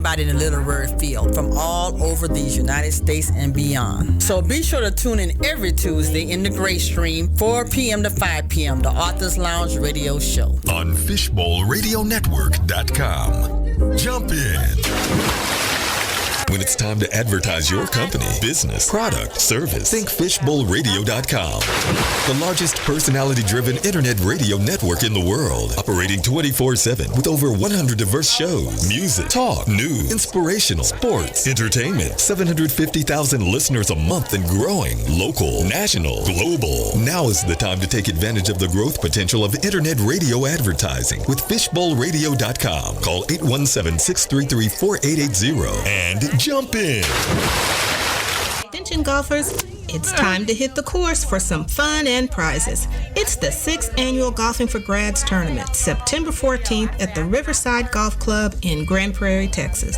in the literary field from all over these United States and beyond. So be sure to tune in every Tuesday in the Gray Stream, 4 p.m. to 5 p.m., the Authors Lounge radio show. On FishbowlRadioNetwork.com. Jump in. When it's time to advertise your company, business, product, service, think FishbowlRadio.com. The largest personality-driven internet radio network in the world, operating 24/7 with over 100 diverse shows, music, talk, news, inspirational, sports, entertainment, 750,000 listeners a month and growing, local, national, global. Now is the time to take advantage of the growth potential of internet radio advertising with FishbowlRadio.com. Call 817-633-4880 and jump in. Attention golfers, it's time to hit the course for some fun and prizes. It's the 6th Annual Golfing for Grads Tournament, September 14th at the Riverside Golf Club in Grand Prairie, Texas.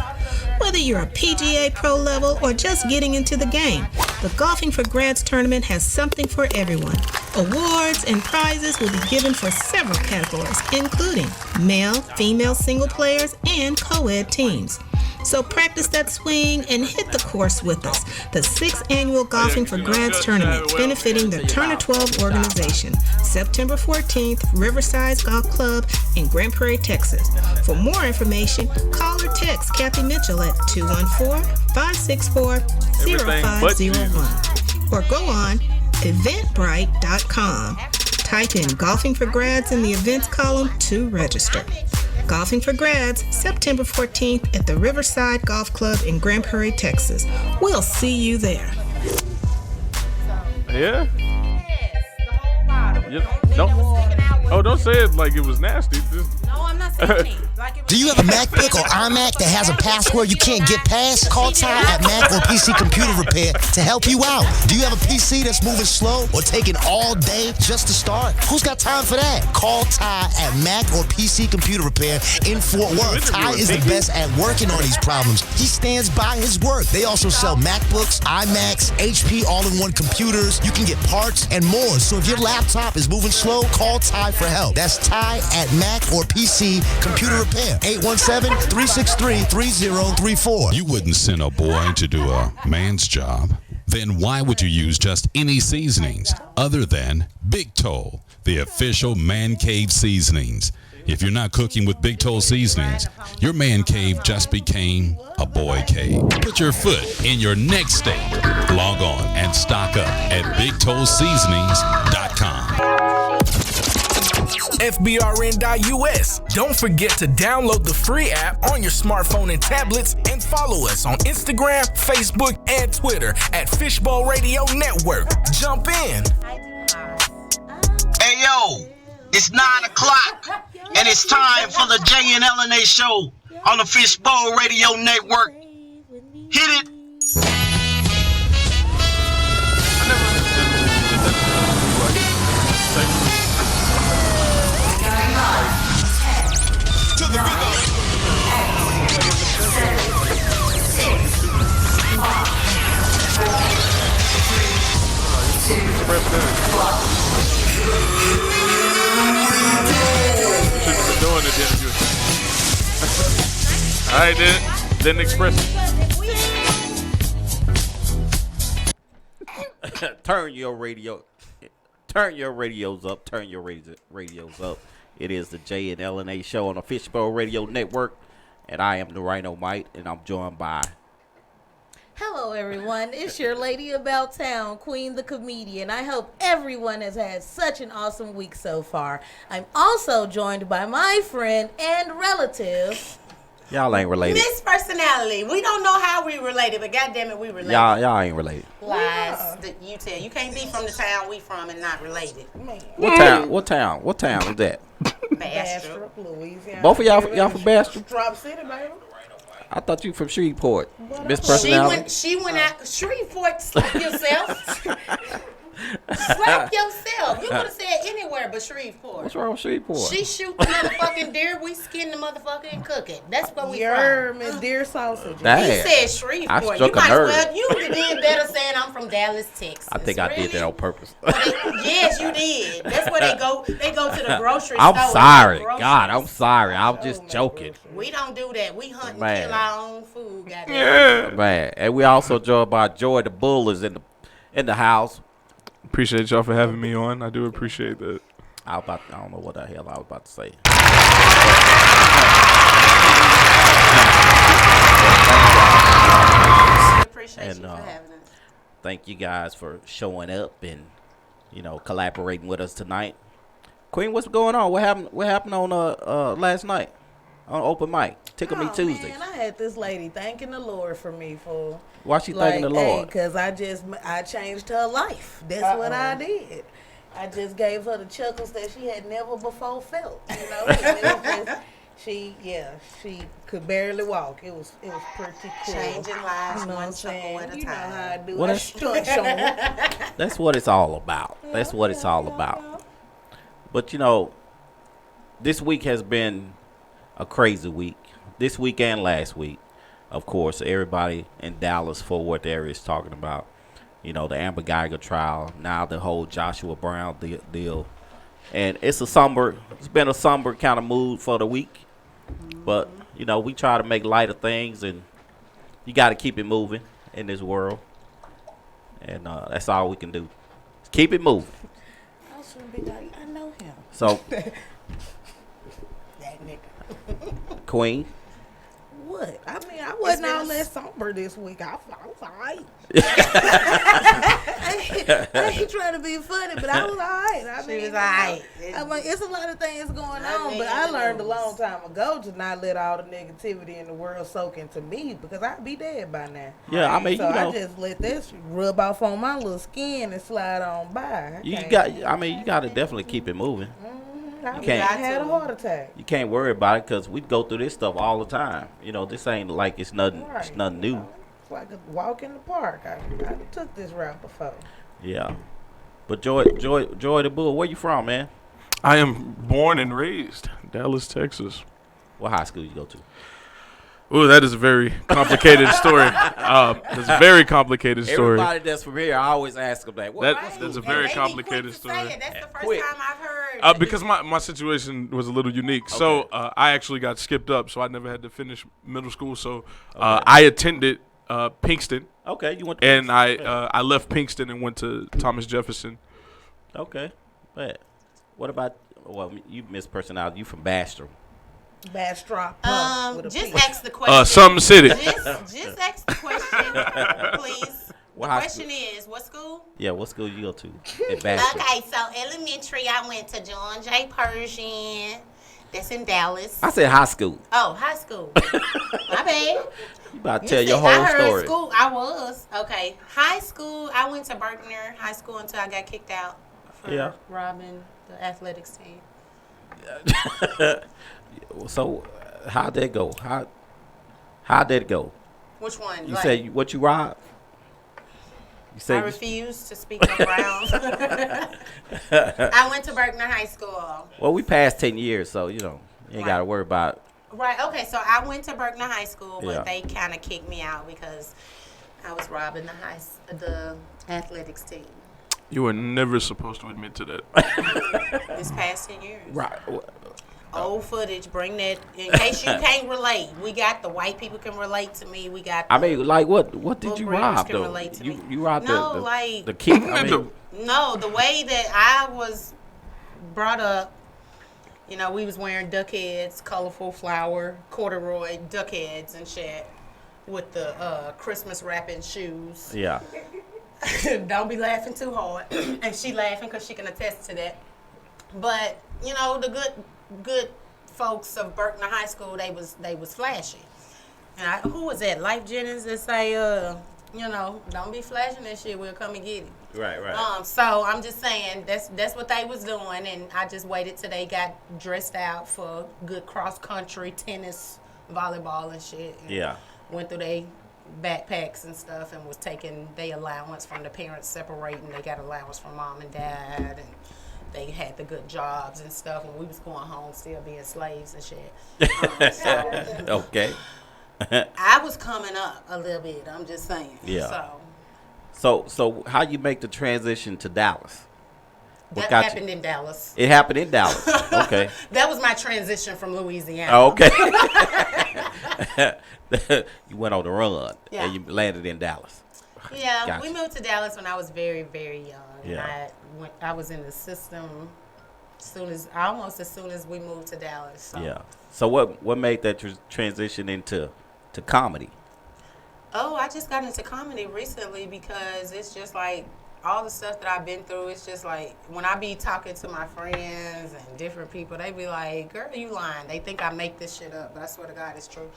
Whether you're a PGA pro level or just getting into the game, the Golfing for Grads Tournament has something for everyone. Awards and prizes will be given for several categories, including male, female single players, and co-ed teams. So practice that swing and hit the course with us. The 6th Annual Golfing for Grads Tournament, benefiting the Turner 12 organization. September 14th, Riverside Golf Club in Grand Prairie, Texas. For more information, call or text Kathy Mitchell at 214-564-0501. Or go on eventbrite.com. Type in Golfing for Grads in the events column to register. Golfing for Grads, September 14th at the Riverside Golf Club in Grand Prairie, Texas. We'll see you there. Yeah? Don't say it like it was nasty. No, I'm not saying it. Do you have a MacBook or iMac that has a password you can't get past? Call Ty at Mac or PC Computer Repair to help you out. Do you have a PC that's moving slow or taking all day just to start? Who's got time for that? Call Ty at Mac or PC Computer Repair in Fort Worth. Ty is the best at working on these problems. He stands by his work. They also sell MacBooks, iMacs, HP all-in-one computers. You can get parts and more. So if your laptop is moving slow, call Ty for help. That's Ty at Mac or PC Computer Repair. 817-363-3034. You wouldn't send a boy to do a man's job. Then why would you use just any seasonings other than Big Toe, the official man cave seasonings? If you're not cooking with Big Toe seasonings, your man cave just became a boy cave. Put your foot in your next state. Log on and stock up at BigToeSeasonings.com. FBRN.US. Don't forget to download the free app on your smartphone and tablets and follow us on Instagram, Facebook, and Twitter at Fishbowl Radio Network. Jump in. Hey, yo, it's 9 o'clock, and it's time for the Jay and LNA show on the Fishbowl Radio Network. Hit it. To the rhythm. 2, 1. Shouldn't have been doing it, didn't you? I didn't express it. Turn your radios up. Turn your radios up. It is the Jay and LNA show on the Fishbowl Radio Network, and I am the Rhino Mite, and I'm joined by. Hello, everyone. It's your lady about town, Queen the Comedian. I hope everyone has had such an awesome week so far. I'm also joined by my friend and relative. Y'all ain't related. Miss Personality. We don't know how we related, but goddamn it, we related. Y'all ain't related. Lies. You tell. You can't be from the town we from and not related. What town? What town is that? Bastrop, Louisiana. Both of y'all from Bastrop? Drop City, baby. I thought you from Shreveport. Miss Personality. She went out Shreveport. Slap yourself. Slap yourself. You could have said anywhere but Shreveport. What's wrong with Shreveport? She shoot the motherfucking deer. We skin the motherfucker and cook it. That's what we Miss deer sausage. He said Shreveport. I You struck a might nerve. as well. You did better saying I'm from Dallas, Texas. I think I did that on purpose. Yes, you did. That's where they go. They go to the grocery I'm store. sorry. God, I'm sorry. I was just joking. We don't do that. We hunt and Man. kill our own food. Goddamn. Man, and we also joined by Joy the Bull is in the house. Appreciate y'all for having me on. I do appreciate that. I don't know what the hell I was about to say. Appreciate you for having us. Thank you guys for showing up and collaborating with us tonight. Queen, what's going on? What happened on last night on open mic? Tickle Me Tuesday. Man, I had this lady thanking the Lord for me for. Why she thanking the Lord? Because I changed her life. That's what I did. I just gave her the chuckles that she had never before felt. You know, and it was she could barely walk. It was pretty cool. Changing lives, You know what one I'm saying? chuckle at a You know time. how I do. What I is- stunt show 'em. That's what it's all about. That's what it's all about. But this week has been a crazy week. This week and last week, of course, everybody in Dallas Fort Worth area is talking about, the Amber Geiger trial. Now the whole Joshua Brown deal, and it's been a somber kind of mood for the week. But we try to make light of things, and you got to keep it moving in this world, and that's all we can do. Keep it moving. I was gonna be like, I know him. So, That nigga. Queen. What? I mean, I wasn't all that somber this week. I was all right. I ain't trying to be funny, but I was all right. I mean, was all right. I mean, it's a lot of things going on, but I learned a long time ago to not let all the negativity in the world soak into me because I'd be dead by now. Yeah, I mean, so I just let that shit rub off on my little skin and slide on by. You got to definitely keep it moving. I can't- had a heart attack. You can't worry about it because we go through this stuff all the time. This ain't like it's nothing. It's Right. nothing new. It's like a walk in the park. I took this route before. Yeah. But Joy the Bull, where you from, man? I am born and raised Dallas, Texas. What high school you go to? Ooh, that is a very complicated story. That's a very complicated story. Everybody that's from here, I always ask them that. That's a very complicated story. That's the first Quick. time I've heard. Because my situation was a little unique. So I actually got skipped up, so I never had to finish middle school. So I attended Pinkston. Okay, you went to and Pinkston. I left Pinkston and went to Thomas Jefferson. Okay. Bad. What about, you Miss Personality, you from Bastrop. Bastrop. Just ask the question. Some city. Just ask the question, please. What The high question is, what school? Yeah, what school you go to in Bastrop? Okay, so elementary, I went to John J. Pershing. That's in Dallas. I said high school. Oh, high school. My bad. You about to tell your said- whole I heard story. School. I was. Okay. High school, I went to Berkner High School until I got kicked out for robbing the athletics team. So, how'd that go? How'd that go? Which one? You said what you robbed? You I said refuse to speak on grounds. I went to Berkner High School. well, we passed 10 years, so you ain't got to worry about. Right. Okay. So I went to Berkner High School, but Yeah. they kind of kicked me out because I was robbing the athletics team. You were never supposed to admit to that. This past 10 years. Right. Old footage. Bring that in case you can't relate. We got the white people can relate to me. We got. I mean, like what did you Wilbur rob can though? relate to me. You robbed No, the like- the key. I mean, No, the way that I was brought up, we was wearing duck heads, colorful flower, corduroy duck heads and shit with the Christmas wrapping shoes. yeah. Don't be laughing too hard. And she laughing because she can attest to that. But, the good folks of Berkner High School, they was flashy. And who was that? Life Jennings that say, don't be flashing that shit. We'll come and get it. Right. So I'm just saying that's what they was doing, and I just waited till they got dressed out for good cross country, tennis, volleyball, and shit. And Yeah. went through they backpacks and stuff, and was taking their allowance from the parents separating. They got allowance from mom and dad, and they had the good jobs and stuff, and we was going home still being slaves and shit. Okay. I was coming up a little bit. I'm just saying. Yeah. So how you make the transition to Dallas? What That happened in Dallas. It happened in Dallas. Okay. That was my transition from Louisiana. Oh, okay. You went on the run and you landed in Dallas. Yeah, Gotcha. we moved to Dallas when I was very, very young. Yeah. And I was in the system almost as soon as we moved to Dallas. So. Yeah. So what made that transition into comedy? Oh, I just got into comedy recently because it's just like all the stuff that I've been through. It's just like when I be talking to my friends and different people, they be like, "Girl, you lying." They think I make this shit up, but I swear to God, it's true.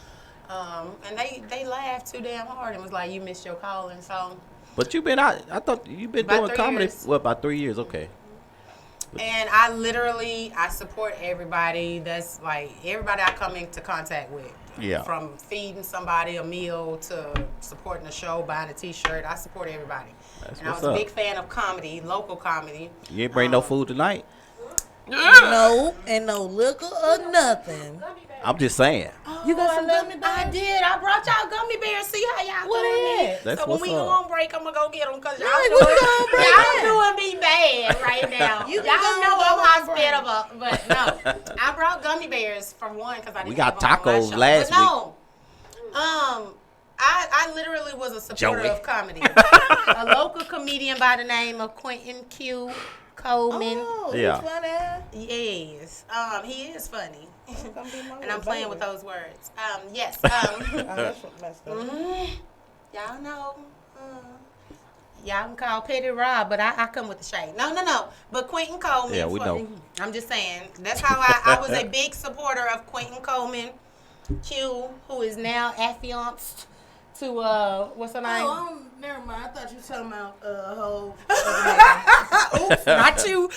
And they laughed too damn hard and was like, "You missed your calling." So. But you've been out. I thought you've been About doing 3 comedy. years. What, about 3 years? Okay. And I support everybody. That's like everybody I come into contact with. Yeah. From feeding somebody a meal to supporting the show, buying a T-shirt. I support everybody. That's and I what's was a up. big fan of comedy, local comedy. You ain't bring no food tonight? No, and no liquor or nothing. I'm just saying. You got some gummy bears? I did. I brought y'all gummy bears. See how y'all What doing is me. it? That's So when what's we up. go on break, I'm gonna go get them because y'all Right, doing, we go on break y'all now. doing me bad right now. You Y'all can know go I'm on break. hospitable, but no. I brought gummy bears for one because I didn't We got have them on my tacos show. last But no, I literally was a supporter Joey. of comedy. A local comedian by the name of Quentin Q. Coleman. Oh, Yeah. he's funny. Yes, he is funny. Gonna be my And I'm little playing with baby. those words. Yes. That's what messed up. Y'all know. Y'all can call Petty Rob, but I come with the shade. No. But Quentin Coleman. Yeah, we know. I'm just saying. That's how I was a big supporter of Quentin Coleman, Q, who is now affianced to what's her name? Oh, never mind. I thought you were talking about whole. Oops, not you.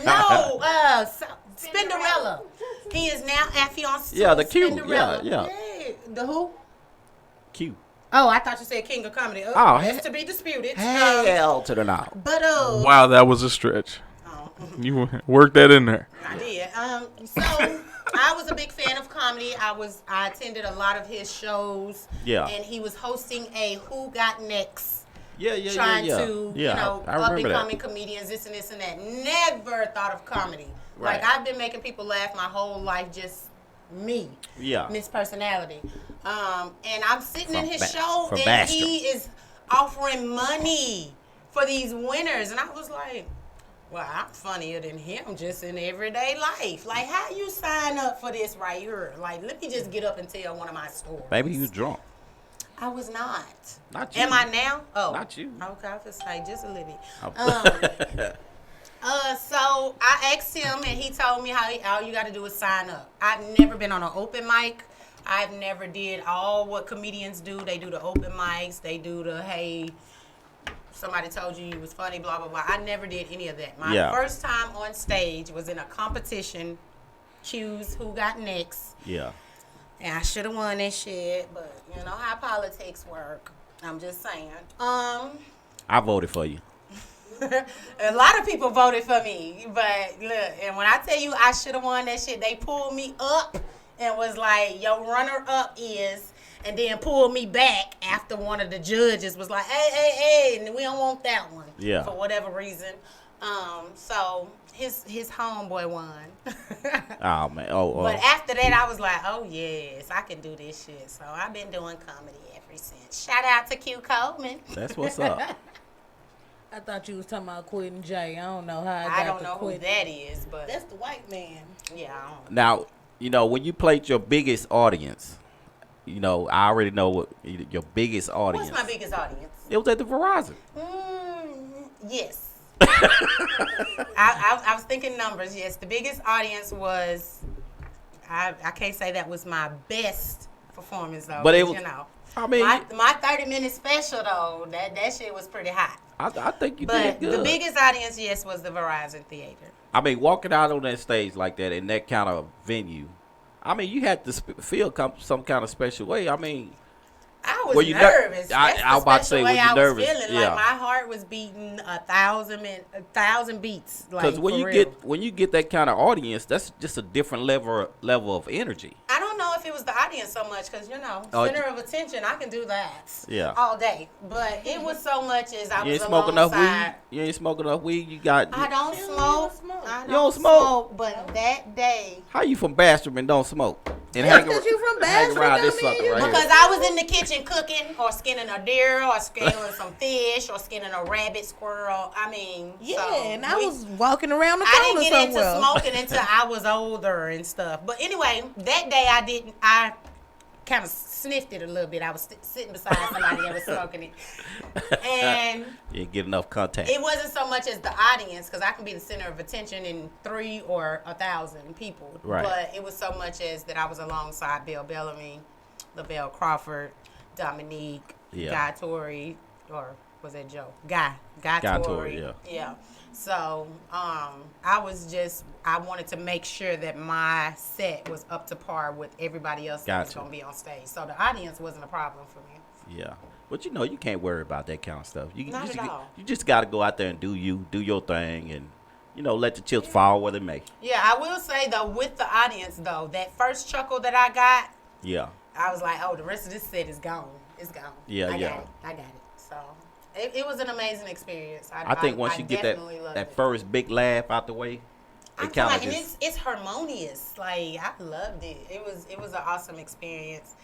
No, Spinderella. He is now affianced Yeah, to the Q. Spinderella. Yeah. The who? Q. Oh, I thought you said King of Comedy. Oh, That's to be disputed. Hell to the no. But Wow, that was a stretch. You worked that in there. I did. So I was a big fan of comedy. I attended a lot of his shows. Yeah. And he was hosting a Who Got Next. Yeah. Trying Yeah. to, Yeah, you know, I up and remember that. coming comedians, this and this and that. Never thought of comedy. Right. Like I've been making people laugh my whole life, just me. Yeah. Miss Personality. And I'm sitting in his show from and Bastrop. he is offering money for these winners. And I was like, well, I'm funnier than him just in everyday life. Like, how you sign up for this right here? Like, let me just get up and tell one of my stories. Maybe you was drunk. I was not. Not you. Am I now? Oh. Not you. Okay, I was say just a little bit. Oh. So I asked him, and he told me how all you got to do is sign up. I've never been on an open mic. I've never did all what comedians do. They do the open mics. They do the, hey, somebody told you was funny, blah, blah, blah. I never did any of that. My first time on stage was in a competition, Choose Who Got Next. Yeah. And I should have won that shit, but you know how politics work. I'm just saying. I voted for you. A lot of people voted for me, but look, and when I tell you I should have won that shit, they pulled me up and was like, your runner-up is, and then pulled me back after one of the judges was like, hey, and we don't want that one. Yeah. For whatever reason. So his homeboy won. Oh, man. Oh. But after that, I was like, oh, yes, I can do this shit. So I've been doing comedy ever since. Shout out to Q Coleman. That's what's up. I thought you was talking about Quentin J. I don't know how I don't know who that is, but that's the white man. Yeah. I don't Now, you know, when you played your biggest audience, you know, I already know what your biggest audience. What's my biggest audience? It was at the Verizon. Yes. I was thinking numbers. Yes, the biggest audience was. I can't say that was my best performance though. But it was, you know. I mean, my 30-minute special though, that shit was pretty hot. I think you But did good. the biggest audience, yes, was the Verizon Theater. I mean, walking out on that stage like that in that kind of venue, I mean, you had to feel some kind of special way. I mean, I was Were you nervous. I was about to say, was you nervous? Feeling. Yeah. Like my heart was beating 1,000 beats. Because Like, when you get that kind of audience, that's just a different level of energy. I don't know if it was the audience so much because center of attention. I can do that. Yeah. All day, but it was so much as I You was ain't smoking enough alongside. weed. You ain't smoking enough weed. You got. I don't smoke. I You don't smoke? But that day. How you from Bastrop and don't smoke? And Just because you from hang around Bastrop, this don't mean sucker you right Because here. I was in the kitchen cooking or skinning a deer or skinning some fish or skinning a rabbit, squirrel. I mean, Yeah, so and I was walking around the I corner didn't get somewhere. into smoking until I was older and stuff. But anyway, that day I kind of sniffed it a little bit. I was sitting beside somebody that was smoking it. And You didn't get enough contact. it wasn't so much as the audience, because I can be the center of attention in 3 or 1,000 people. Right. But it was so much as that I was alongside Bill Bellamy, Lavelle Crawford, Dominique, Yeah. Guy Torrey, or was that Joe? Guy Torrey, Torrey. yeah. Yeah. So I wanted to make sure that my set was up to par with everybody else that was Gotcha. going to be on stage. So the audience wasn't a problem for me. Yeah. But you can't worry about that kind of stuff. Not at all. You just got to go out there and do your thing, and let the chips fall where they may. Yeah, I will say though, with the audience though, that first chuckle that I got, Yeah. I was like, oh, the rest of this set is gone. It's gone. Yeah, I yeah. got it. So it was an amazing experience. I think once you get definitely loved that it. first big laugh out the way, I'm it kind like, of and just it's harmonious. Like I loved it. It was an awesome experience.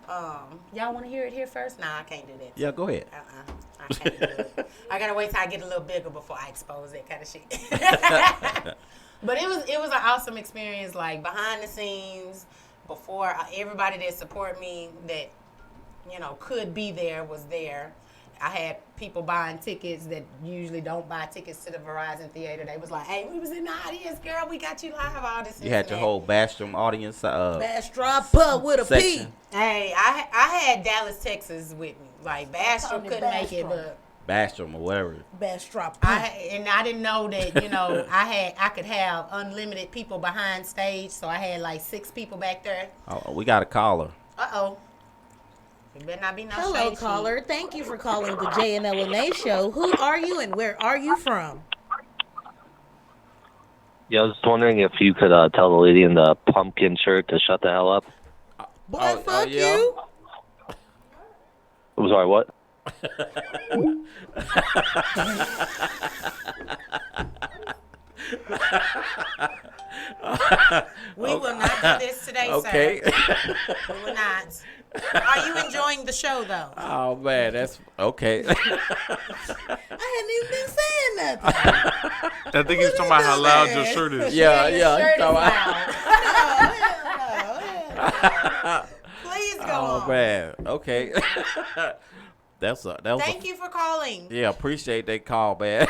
Y'all want to hear it here first? Nah, I can't do that. Yeah, go ahead. I can't do it. I gotta wait till I get a little bigger before I expose that kind of shit. But it was an awesome experience, like behind the scenes, before everybody that support me that could be there was there. I had people buying tickets that usually don't buy tickets to the Verizon Theater. They was like, "Hey, we was in the audience, girl. We got you live." All this. You had your whole Bastrop audience. Bastrop Pub with a section. P. Hey, I had Dallas, Texas with me. Like Bastrop couldn't make it, but Bastrop or whatever. Bastrop. I didn't know that I could have unlimited people behind stage, so I had like 6 people back there. Oh, we got a caller. It better not be no Hello, shade caller. Thank you for calling the JNLNA show. Who are you and where are you from? Yeah, I was just wondering if you could tell the lady in the pumpkin shirt to shut the hell up. Boy, fuck yeah. you. I'm sorry, what? We will not do this today, Okay. sir. We will not. Are you enjoying the show, though? Oh man, that's okay. I hadn't even been saying nothing. I think he's talking about how loud your shirt is. Yeah. Shirt is talking loud. Please go Oh on. man. Okay. that was Thank you for calling. Yeah, appreciate that call, man.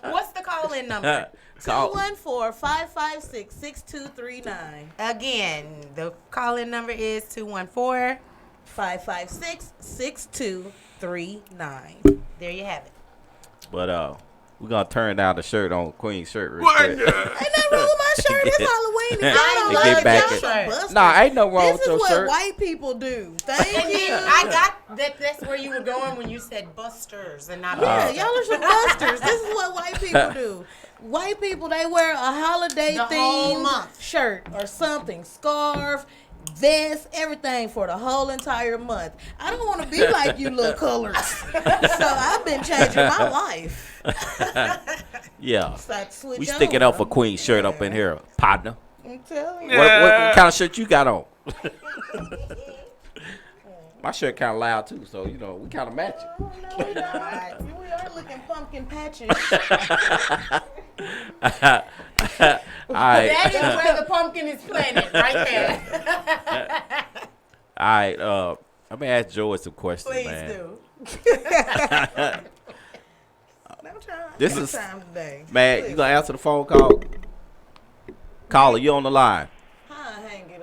What's the call-in number? Call. 214-556-6239. Again, the call-in number is 214-556-6239. There you have it. But we're gonna turn down the shirt on Queen's shirt real What? quick. Ain't nothing wrong with my shirt. It's Halloween. If y'all don't And like get it, back y'all at- some busters. Nah, ain't no wrong This with is your what shirt. white people do. Thank And you. then I got that. That's where you were going when you said busters and not Yeah, busters. y'all are some busters. This is what white people do. White people, they wear a holiday The whole themed month. shirt or something, scarf, vest, everything for the whole entire month. I don't want to be like you little colors. So I've been changing my life. Yeah. It's like switch We sticking over. up for Queen's shirt up in here, partner. I'm telling you. What kind of shirt you got on? My shirt kind of loud too, so we kind of match it. No, we don't. We are looking pumpkin patches. All right. That is where the pumpkin is planted, right there. All right. Let me ask Joey some questions, Please man. do. This No is time today. man. You gonna answer the phone call? Caller, you on the line?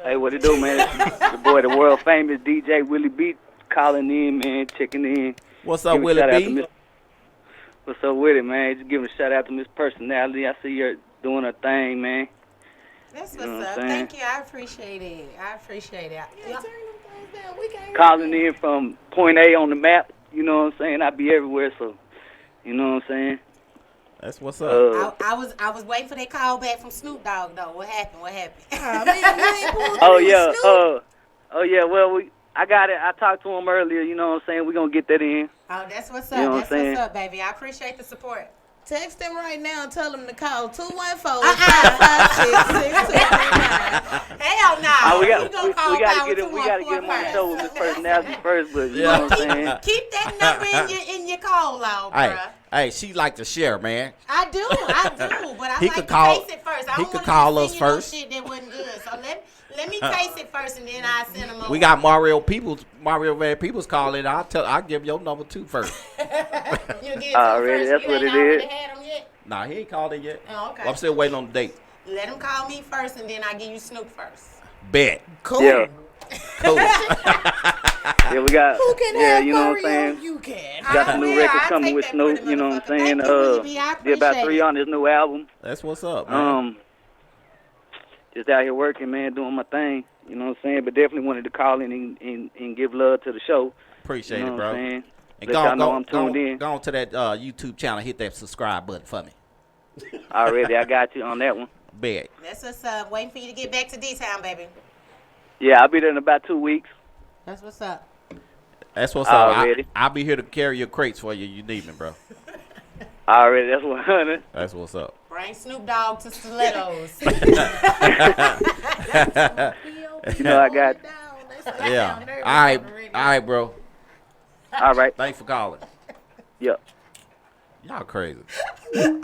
Hey, what it do, man? It's the boy, the world famous DJ Willie B, calling in, man, checking in. What's up, Giving a Willie shout out B? to Miss- What's up with it, man? Just giving a shout out to Miss Personality. I see you're doing her thing, man. That's You know what's what up. I'm saying? Thank you. I appreciate it. Yeah, turn them things down. We can't calling in from point A on the map. You know what I'm saying? I be everywhere, so you know what I'm saying. That's what's up. I was waiting for that call back from Snoop Dogg though. What happened? Oh yeah. Well, I got it. I talked to him earlier. You know what I'm saying. We're gonna get that in. Oh, that's what's up. You know That's what's up, baby. I appreciate the support. Text him right now and tell him to call 214-556-6239. Hell no. We gotta get him on the show with his personality first, but you know what I'm saying. Keep that number in your call log, bro. Hey, she like to share, man. I do, but I He like could to call- taste it first. I he don't could want call to us send first. You no shit that wasn't good. So let me taste it first, and then I send them over. We got Mario Van Peoples calling. I'll give your number 2 first. You get Already, that's what it is. Had him yet? Nah, he ain't called it yet. Oh, okay. Well, I'm still waiting on the date. Let him call me first, and then I give you Snoop first. Bet. Cool. Yeah. Cool. Yeah, we got. Who can yeah, have you know Mario? what I'm saying. You can. Got some new records I'll coming take with that Snoop. pretty You know what I'm motherfucker. saying. Thank you, Willie B. I Did about appreciate 3 it. on this new album. That's what's up, man. Just out here working, man, doing my thing. You know what I'm saying. But definitely wanted to call in and give love to the show. Appreciate you know it, bro. What I'm saying? And Let y'all know I'm tuned in. Go on to that YouTube channel. Hit that subscribe button for me. Already, I got you on that one. Bet. That's what's up. Waiting for you to get back to D-Town, baby. Yeah, I'll be there in about 2 weeks. That's what's up. That's what's up. Already. I'll be here to carry your crates for you. You need me, bro. Already, that's 100. That's what's up. Bring Snoop Dogg to Stilettos. You know I got you. Yeah. All right, bro. All right. Thanks for calling. Yep. Y'all crazy. Yeah.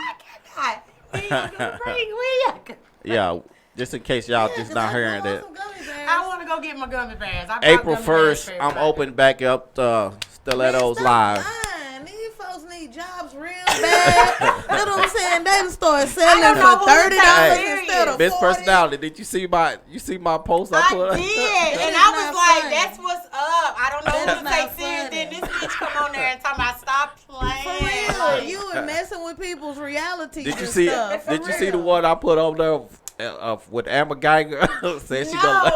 Yeah. Just in case y'all just not hearing that. I want to go get my gummy bears. I bought April gummy bears 1st, for I'm everybody. opening back up Stilettos Live. These folks need jobs real bad. You know what I'm saying? They done start selling don't know for who $30 that instead of Miss $40. Personality, did you see my post I put? I did, and is I was not like, funny. "That's what's up." I don't know That who is to take not serious. funny. Then this bitch come on there and talk about stop playing. For real, Like, you were messing with people's reality. Did you see? Stuff. Did you see the one I put on there with Amber Geiger? Said she gonna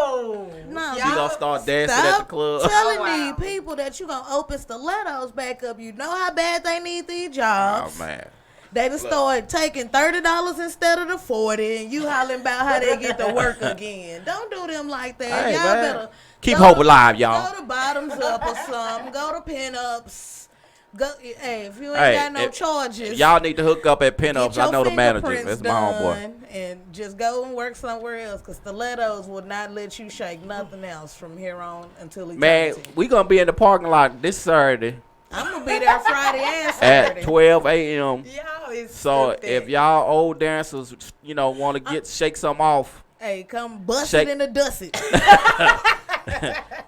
No, she gonna start dancing at the club. telling these people that you gonna open stilettos back up. You know how bad they need these jobs. Oh man. They just started taking $30 instead of the $40, and you hollering about how they get to work again. Don't do them like that. Hey, y'all man. better Keep go hope to- alive, y'all. Go to bottoms up or something. Go to pinups. Go. Hey, if you ain't Hey, got no if- charges, Y'all need to hook up at get Pinups. your I know the manager. fingerprints That's my homeboy. done and just go and work somewhere else, because stilettos will not let you shake nothing else from here on until eternity. Man, we gonna be in the parking lot this Saturday I'm gonna be there Friday and Saturday. at 12 a.m. Y'all is So stupid. if y'all old dancers, want to shake some off, Hey, come bust Shake- it in the dusty.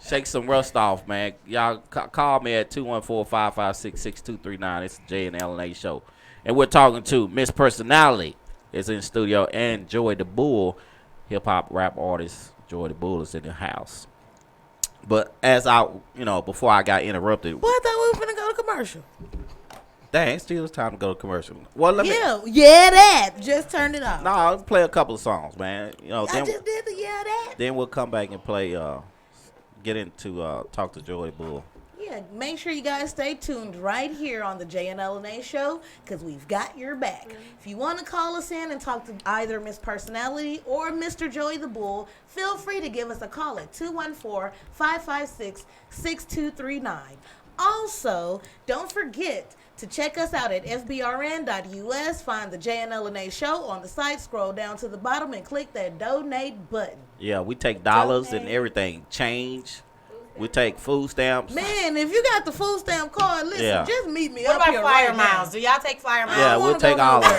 shake some rust off, man. Y'all call me at 214-556-6239. It's the J and LNA show, and we're talking to Miss Personality is in studio, and Joy the Bull, hip hop rap artist. Joy the Bull is in the house. But as before I got interrupted, Boy, I thought we were gonna go to commercial. dang, it's still time to go to commercial. Well, let me. Yeah, that. Just turned it off. No, I'll play a couple of songs, man. I Then, just did the that. then we'll come back and play. Get into talk to Joy Bull. Yeah, make sure you guys stay tuned right here on the JNLNA show, because we've got your back. If you want to call us in and talk to either Miss Personality or Mr. Joey the Bull, feel free to give us a call at 214-556-6239. Also, don't forget to check us out at fbrn.us. Find the JNLNA show on the site. Scroll down to the bottom and click that donate button. Yeah, we take dollars and everything, change. We take food stamps. Man, if you got the food stamp card, listen, Yeah. just meet me what up about here flyer right miles? now. Do y'all take flyer miles? Yeah, we'll take all of it.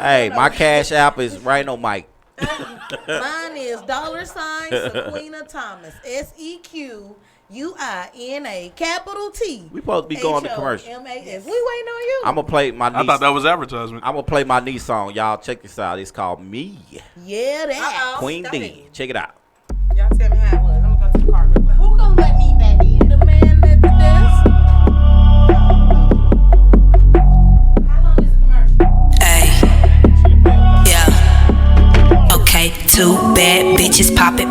Hey, my cash app is right on Mike. Mine is $Sequina Thomas, SEQUINA, capital T. We supposed to be going to commercial. HOMAS. We waiting on you. I'm gonna play my. I thought that was advertisement. I'm gonna play my niece song. Y'all check this out. It's called Me. Yeah, that. Queen D. Check it out. Y'all tell me how it was. I'm gonna go to the car real quick. Who gonna let me back in? The man at the desk. How long is the commercial? Ay, yeah. Okay, two bad bitches pop it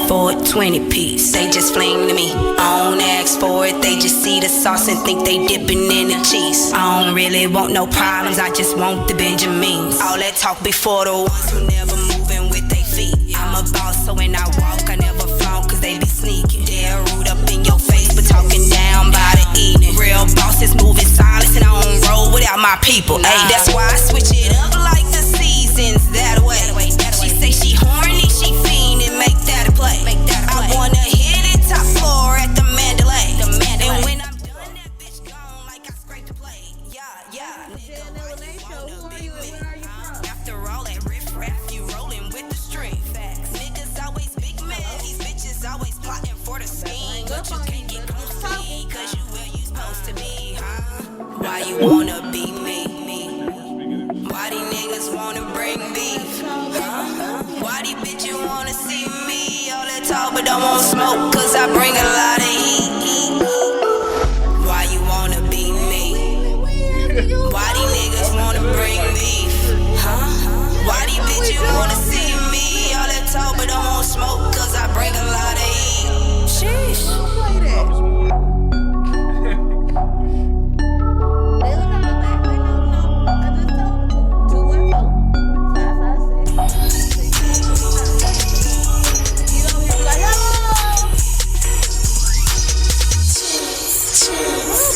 for a 20 piece. say just fling to me. I don't ask for it, they just see the sauce and think they dipping in the cheese. I don't really want no problems, I just want the Benjamins. All that talk before the ones who never moving with their feet. I'm a boss, so when I walk, I never flaunt, cause they be sneaking. They'll root up in your face, but talking down by the evening. Real bosses moving silence, and I don't roll without my people. Ay, that's why I switch it up like the seasons that way. She say she horny, she fiendin', make that a play. I wanna hit it top floor at the Mandalay. And when I'm done, that bitch gone like I scraped the plate. Yeah. After all that riff-raff, you rollin' with the string. Facts. Niggas always big man, these bitches always plotting for the scheme. But you can't get close to me, cause you where you supposed to be, huh? Why you wanna be me? Why these niggas wanna bring beef? Huh? Why these bitches wanna see me? All that talk but don't want smoke, cause I bring a lot of heat. Why you wanna be me? Why these niggas wanna bring beef? Huh? Why these bitches wanna see me? All that talk but don't want smoke, cause I bring a lot of heat. Sheesh.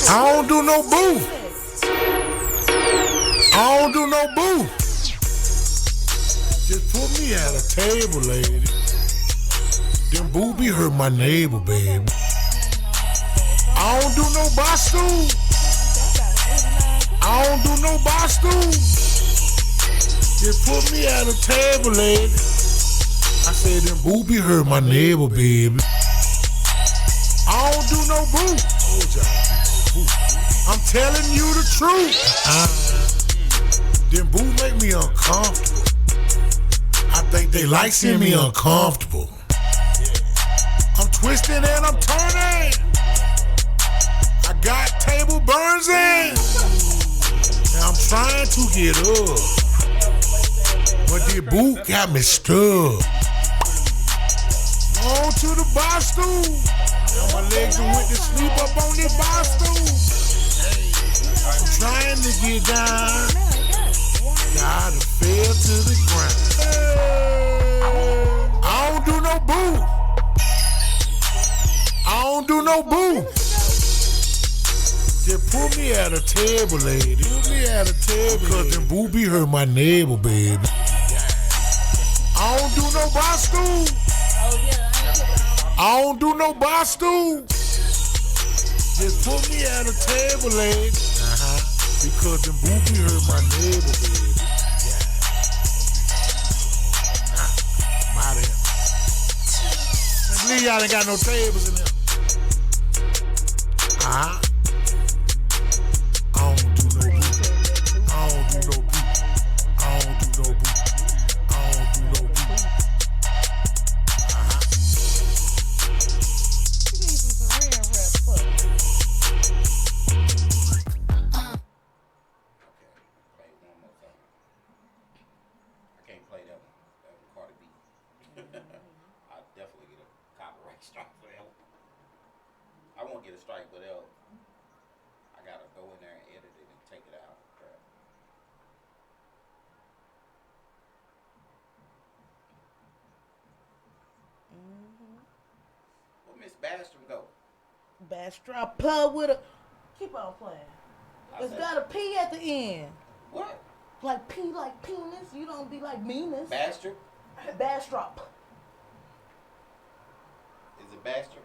I don't do no boo. I don't do no boo. Just put me at a table, lady. Then booby hurt my neighbor, baby. I don't do no Boston. I don't do no Boston. Just put me at a table, lady. I said, then booby hurt my neighbor, baby. I don't do no boo. I'm telling you the truth. Then boo make me uncomfortable. I think they like seeing me uncomfortable. I'm twisting and I'm turning. I got table burns in. And I'm trying to get up. But the boo got me stuck. On to the bar stool. Now my legs done went to sleep up on this bar stool. I'm trying to get down. Now I done fell to the ground. I don't do no boo. I don't do no boo. Just put me at a table, lady. Put me at a table. Cause them booby hurt my neighbor, baby. I don't do no bar stool. I don't do no bar stool. Just put me at a table, lady. Because them booby hurt my neighbor, baby. I'm out of here. I believe y'all ain't got no tables in here. I don't do no boo. I don't do no boo. I don't do no boo. I don't do no boo. I won't get a strike, but I gotta go in there and edit it and take it out. Where Miss Bastrom go? Bastrop pub with a. Keep on playing. It's got a P at the end. What? Like P like penis. You don't be like meanness. Bastrop? Bastrop. Is it Bastrop?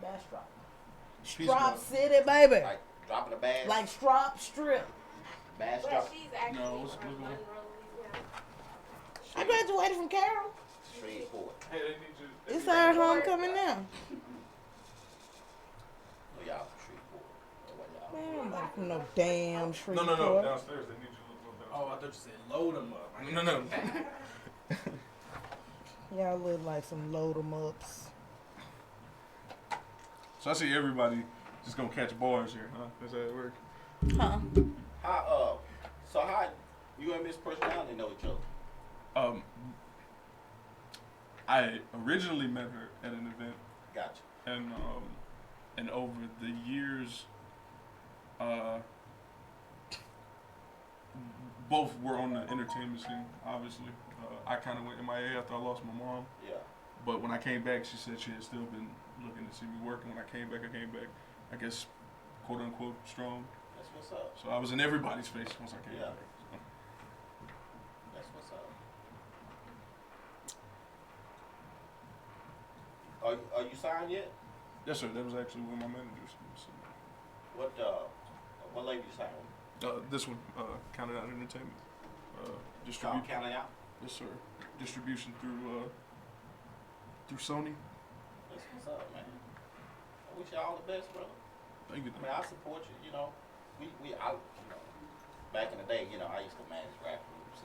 Bastrop. Strop City, baby. Like dropping a bass? Like Strop Strip. Bastrop? Well, she's actually No, from Monroe, Louisiana. I graduated from Carroll. Shreveport. Hey, they need you. It's our homecoming now. No, y'all from Shreveport. Man, I'm not from no damn Shreveport. No, downstairs. They need you a little bit. Oh, I thought you said load them up. No. Y'all look like some load 'em ups. So I see everybody just gonna catch bars here, huh? That's how it works. Huh? So how you and Miss Personality know each other? I originally met her at an event. Gotcha. And over the years, both were on the entertainment scene, obviously. I kind of went MIA after I lost my mom. Yeah. But when I came back, she said she had still been looking to see me working. When I came back, I guess, quote unquote, strong. That's what's up. So I was in everybody's face once I came back. So. That's what's up. Are you signed yet? Yes, sir. That was actually one of my managers. What label you signed with? This one, Counted Out Entertainment. Counted Out? Yes, sir. Distribution through Sony. That's what's up, man. I wish you all the best, brother. Thank you. I mean, I support you. You know, back in the day, I used to manage rap groups.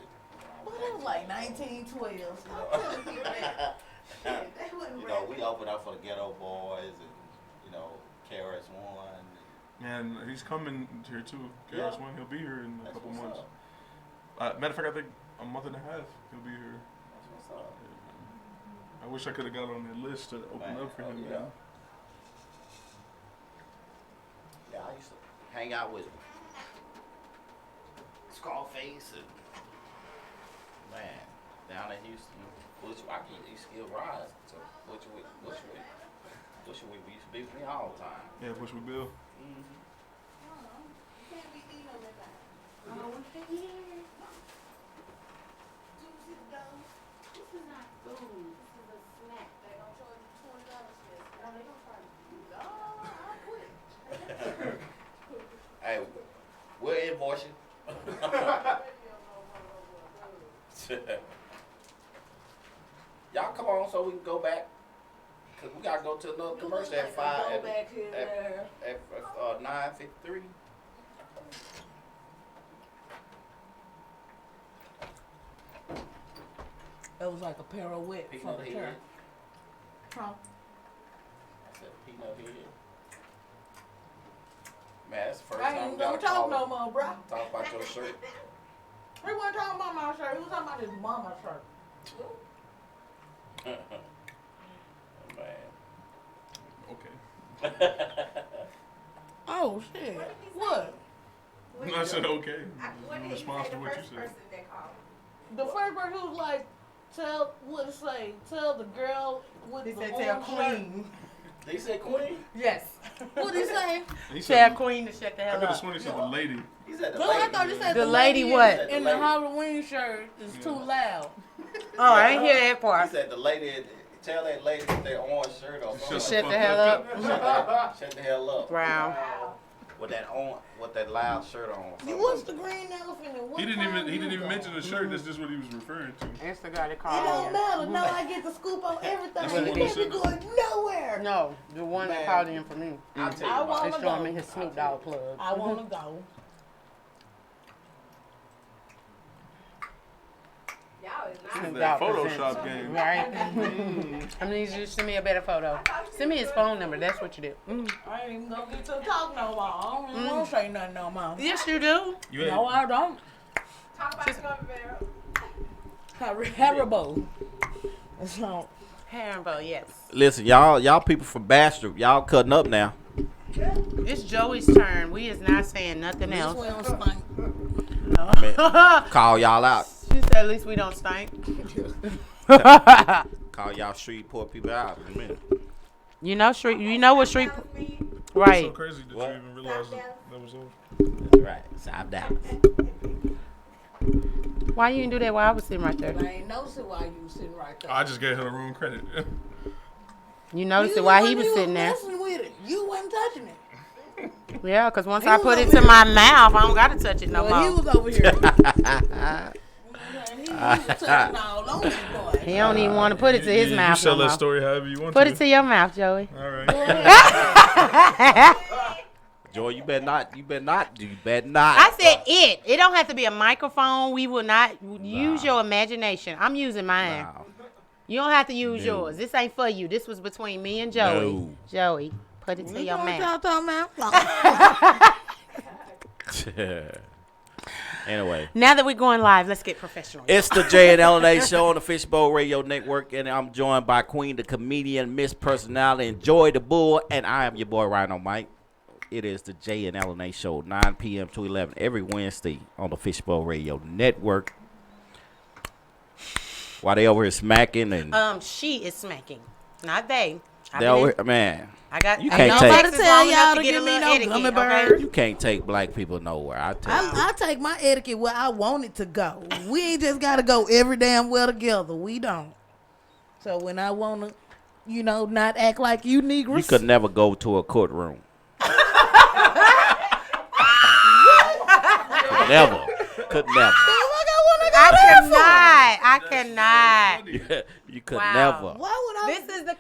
Well, that was like 1912. So I'm telling you that. Shit, they wasn't rap. We opened up for the Ghetto Boys and KRS-One. And he's coming here too. KRS-One, he'll be here in a couple months. Matter of fact, I think a month and a half he'll be here. That's what's up. I wish I could have got on that list to open up for him. Yeah. Yeah, I used to hang out with Scarface and down in Houston. He still rides. So Bushwick, we used to be with me all the time. Yeah, Bushwick Bill. Hey, we're in motion. Y'all come on so we can go back. Cause we gotta go to another commercial at 9:53. That was like a pirouette from the turn. Huh? I said peanut head. Man, that's the first I time ain't we gonna gotta talk call no him. more, bro. Talk about your shirt. He wasn't talking about my shirt. He was talking about his mama shirt. Man. Okay. Oh, shit. What? I said okay. In response to what you said. The first person was like, tell the girl with the said orange tell shirt. Queen. They said Queen? Yes. What'd he say? Tell Queen to shut the I hell could have up. sworn he said the lady. He said the No, lady. I thought he said The lady what? in the Halloween shirt is too loud. Oh, I ain't hear that part. He said the lady. Tell that lady with that orange shirt or something. Shut the hell up. Shut the hell up. Brown. With that loud shirt on. What's the green elephant? And what He didn't time even you mention the shirt. That's just what he was referring to. That's the guy that It called. don't matter. No, I get the scoop on everything. That's You what can't he be said. going nowhere. No, the one that called in for me. I'll tell you I about want They to showing me go. his Snoop Dogg plug. I want to go. Snoop That Dogg Photoshop presents. game. Right? I need you to send me a better photo. Send me his phone number. That's what you do. I ain't even gonna get to talk no more. I don't even want to say nothing no more. Yes, you do. No, I don't. Haribo. So, Haribo, yes. Listen, y'all people from Bastrop, y'all cutting up now. It's Joey's turn. We is not saying nothing this else. way on stink. Call y'all out. She said, at least we don't stink. Call y'all street poor people out in a minute. You know what street, It's right? so crazy that you even realized that was over. That's right. South Dallas. Why you didn't do that while I was sitting right there? I ain't noticing why you was sitting right there. I just gave her the wrong credit. You noticed You it while the he one was who sitting there. messing with it. You wasn't touching it. Yeah, because once He I was put it over to here. my mouth, I don't got to touch it no Well, he more. was over here. He was touching all on you, boy. He don't even want to put it to his you mouth sell no that more. story however you want Put to. it to your mouth, Joey. All right. Joy, you better not. I said it. It don't have to be a microphone. We will not use your imagination. I'm using mine. Nah. You don't have to use yours. This ain't for you. This was between me and Joey. No. Joey, put it to your You know mouth. what y'all talking about? Anyway. Now that we're going live, let's get professional. It's the Jay and LNA show on the Fishbowl Radio Network, and I'm joined by Queen, the comedian, Miss Personality, and Joy the Bull, and I am your boy Rhino Mike. It is the Jay and LNA show, 9 p.m. to 11 every Wednesday on the Fishbowl Radio Network. While they over here smacking and she is smacking, not they. They over, man. I got. You can't take. Tell y'all to give me no gummy bears. You can't take black people nowhere. I take my etiquette where I want it to go. We ain't just gotta go every damn well together. We don't. So when I wanna, not act like you Negroes. You could never go to a courtroom. Never. Could never. I cannot. You could never. Why would I? This is the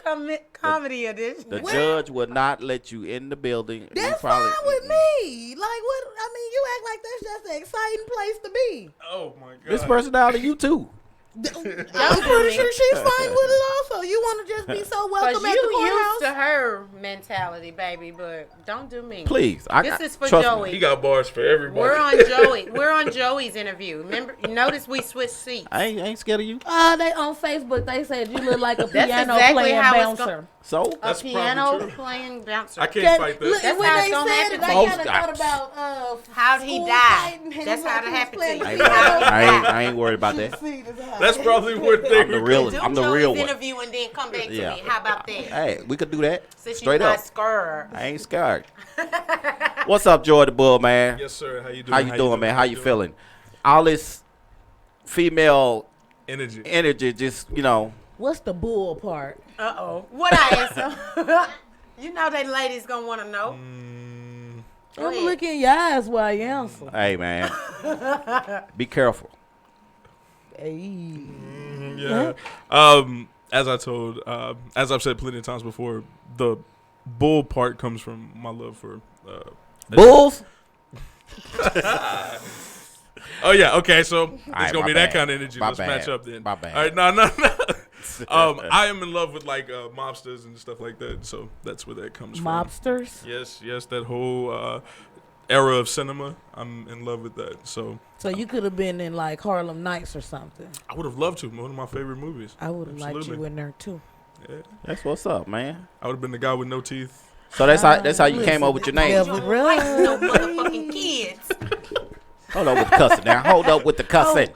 comedy edition. The judge would not let you in the building. That's fine with me. Like what? I mean, you act like that's just an exciting place to be. Oh my God. This personality, you too. I'm pretty sure she's fine with it also. You want to just be so welcome at the courthouse? Used to her mentality, baby, but don't do me. Please. This is for Joey. He got bars for everybody. We're on Joey. We're on Joey's interview. Remember, notice we switched seats. I ain't scared of you. They on Facebook. They said you look like a That's piano exactly playing how bouncer. So that's a piano playing bouncer. I can't fight that. Look, when they said it, I kind of thought about how'd he die. That's how it happened to you. I ain't worried about that. That's probably what they I'm the real one. Interview and then come back to me. How about that? Hey, we could do that. Since straight you're up. Not scared. I ain't scared. What's up, Joy the Bull, man? Yes, sir. How you doing? How you doing, man? How you feeling? All this female energy, just What's the bull part? What I answer? You know that ladies gonna want to know. I'm looking in your eyes while I answer. Hey, man. Be careful. Hey. Yeah. As I've said plenty of times before, the bull part comes from my love for bulls. Oh yeah. Okay. So it's right, gonna be bad. that kind of energy. My Let's bad. match up then. My bad. All right. No. I am in love with like mobsters and stuff like that. So that's where that comes from. Mobsters? Yes. That whole era of cinema. I'm in love with that. So you could have been in like Harlem Nights or something. I would have loved to. One of my favorite movies. I would have liked you in there too. Yeah. That's what's up, man. I would have been the guy with no teeth. So that's how you came up with your name. You don't like no motherfucking kids. Hold up with the cussing now. Hold up with the cussing.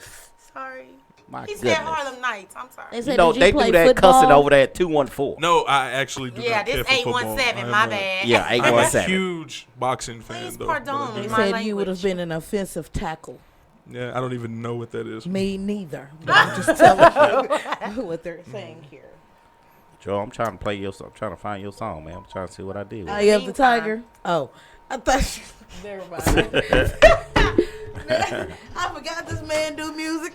Sorry. My He goodness. said Harlem Nights. I'm sorry. They do that cussing over there at 214. No, I actually do not care this for football. 817. My bad. Yeah, I'm a 817. huge boxing fan, though. Pardon. They My said you would have been an offensive tackle. Yeah, I don't even know what that is. Me neither. But I'm just telling you what they're saying here. Joe, I'm trying to play your song. I'm trying to find your song, man. I'm trying to see what I did. Eye of the Tiger. Oh, I thought you. Never mind. I forgot this man do music.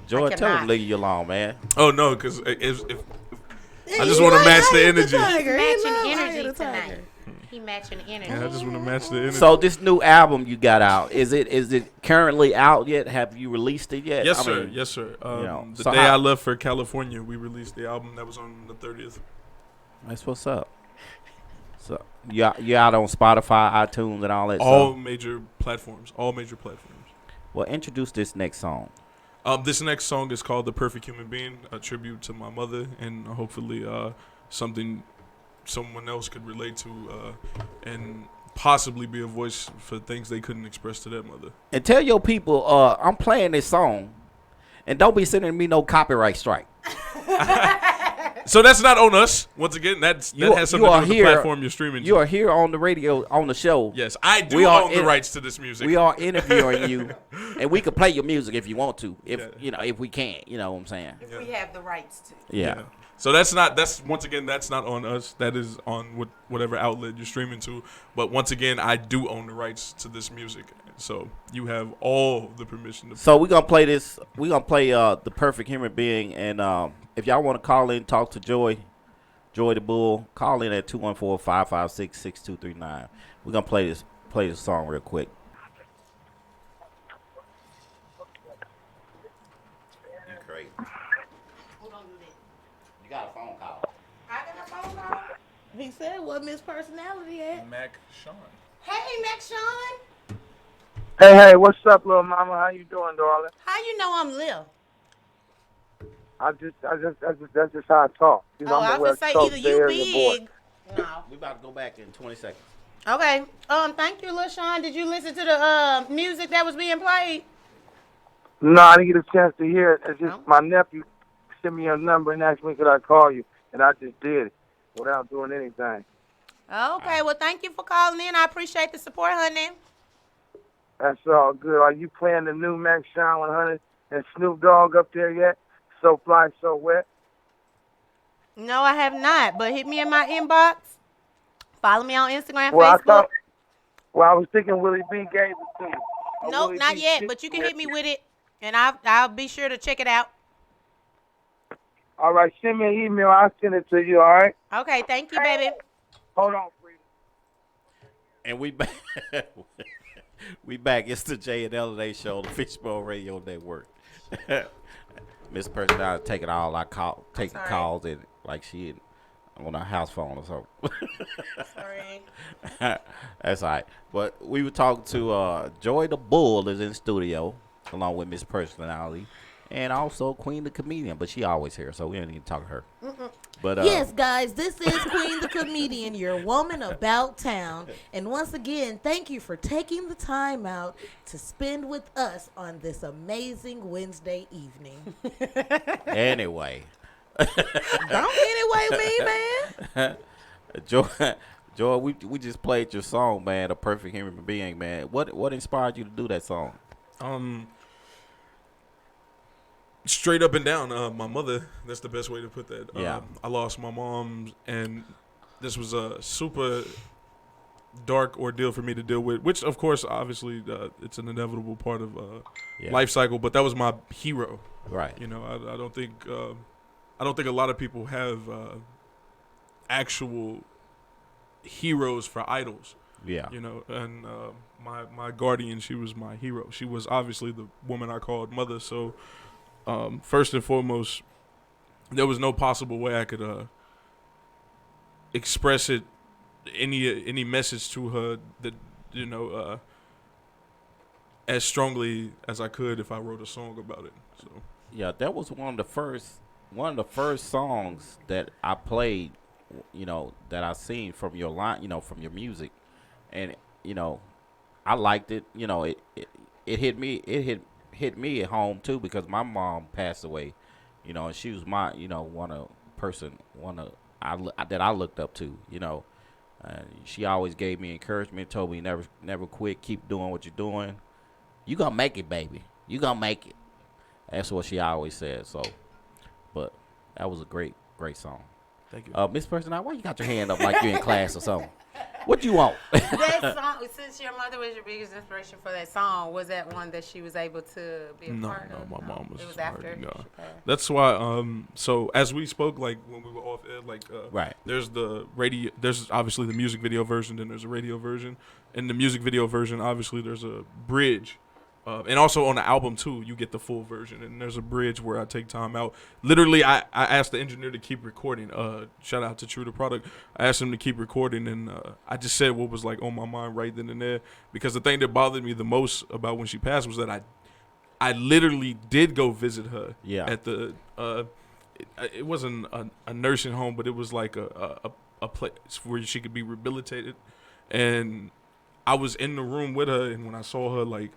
Joy, tell him leave you alone, man. Oh no, because if I just want to match the energy. Matching energy tonight. He matching energy. Yeah, I just want to match the energy. So this new album you got out, is it currently out yet? Have you released it yet? Yes, sir. Yes, sir. The day I left for California, we released the album that was on the 30th. That's what's up. So you out on Spotify, iTunes, and all that All stuff? major platforms. All major platforms. Well, introduce this next song. This next song is called "The Perfect Human Being," a tribute to my mother, and hopefully something someone else could relate to, and possibly be a voice for things they couldn't express to their mother. And tell your people, I'm playing this song, and don't be sending me no copyright strike. So that's not on us. Once again, that has something to do with the platform you're streaming to. You are here on the radio, on the show. Yes, I do own the rights to this music. We are interviewing you, and we can play your music if you want to. If we can, you know what I'm saying. If we have the rights to. Yeah. So that's not on us. That is on whatever outlet you're streaming to. But once again, I do own the rights to this music. So you have all the permission to. So we're gonna play this. We're gonna play "The Perfect Human Being," and if y'all want to call in, talk to Joy the Bull, call in at 214-556-6239. We're gonna play this song real quick. You crazy. You got a phone call. I got a phone call. He said, "What Miss Personality at?" Mac Sean. Hey, Mac Sean. Hey, what's up, little mama? How you doing, darling? How you know I'm Lil? That's just how I talk. You know, Oh, I'm I a was West say Coast either Bay you Area boy. big. No. We about to go back in 20 seconds. Okay. Thank you, Lil Sean. Did you listen to the music that was being played? No, I didn't get a chance to hear it. It's just my nephew sent me a number and asked me could I call you, and I just did it without doing anything. Okay. Well, thank you for calling in. I appreciate the support, honey. That's all good. Are you playing the new Max Sean 100 and Snoop Dogg up there yet? So Fly, So Wet? No, I have not. But hit me in my inbox. Follow me on Instagram, Well, Facebook. I was thinking Willie B gave it to you. Nope, Willie not B yet. But you can hit me with it, and I'll be sure to check it out. All right, send me an email. I'll send it to you, all right? Okay, thank you, baby. Hold on, Frida. And we back. We back. It's the Jay and LA show, the Fishbowl Radio Network. Miss Personality taking all our taking calls and like she on her house phone or something. Sorry. That's all right. But we were talking to Joy the Bull is in studio along with Miss Personality. And also Queen the Comedian, but she always here, so we don't need to talk to her. But yes, guys, this is Queen the Comedian, your woman about town. And once again, thank you for taking the time out to spend with us on this amazing Wednesday evening. Anyway. Don't anyway me, man. Joy, we just played your song, man, The Perfect Human Being, man. What inspired you to do that song? Straight up and down, my mother. That's the best way to put that. Yeah. I lost my mom, and this was a super dark ordeal for me to deal with. Which, of course, obviously, it's an inevitable part of life cycle. But that was my hero. Right. You know, I don't think a lot of people have actual heroes for idols. Yeah. You know, and my guardian, she was my hero. She was obviously the woman I called mother. So. First and foremost, there was no possible way I could express it, any message to her that as strongly as I could if I wrote a song about it. So yeah, that was one of the first songs that I played, that I seen from your line, from your music, and I liked it. It hit me. It hit me at home too because my mom passed away, and she was my that I looked up to, she always gave me encouragement, told me never quit, keep doing what you're doing, you gonna make it, baby, you gonna make it. That's what she always said. So, but that was a great song. Thank you. Miss Personality, why you got your hand up like you're in class or something? What you want? That song, since your mother was your biggest inspiration for that song, was that one that she was able to be a part of? No, my mom was. It was after. No. That's why. So as we spoke, like when we were off air, right. There's the radio. There's obviously the music video version. Then there's a radio version. In the music video version, obviously there's a bridge. And also on the album too, you get the full version, and there's a bridge where I take time out. Literally, I asked the engineer to keep recording. Shout out to True the Product. I asked him to keep recording, and I just said what was like on my mind right then and there. Because the thing that bothered me the most about when she passed was that I literally did go visit her. Yeah. At the it wasn't a nursing home, but it was like a place where she could be rehabilitated, and I was in the room with her, and when I saw her,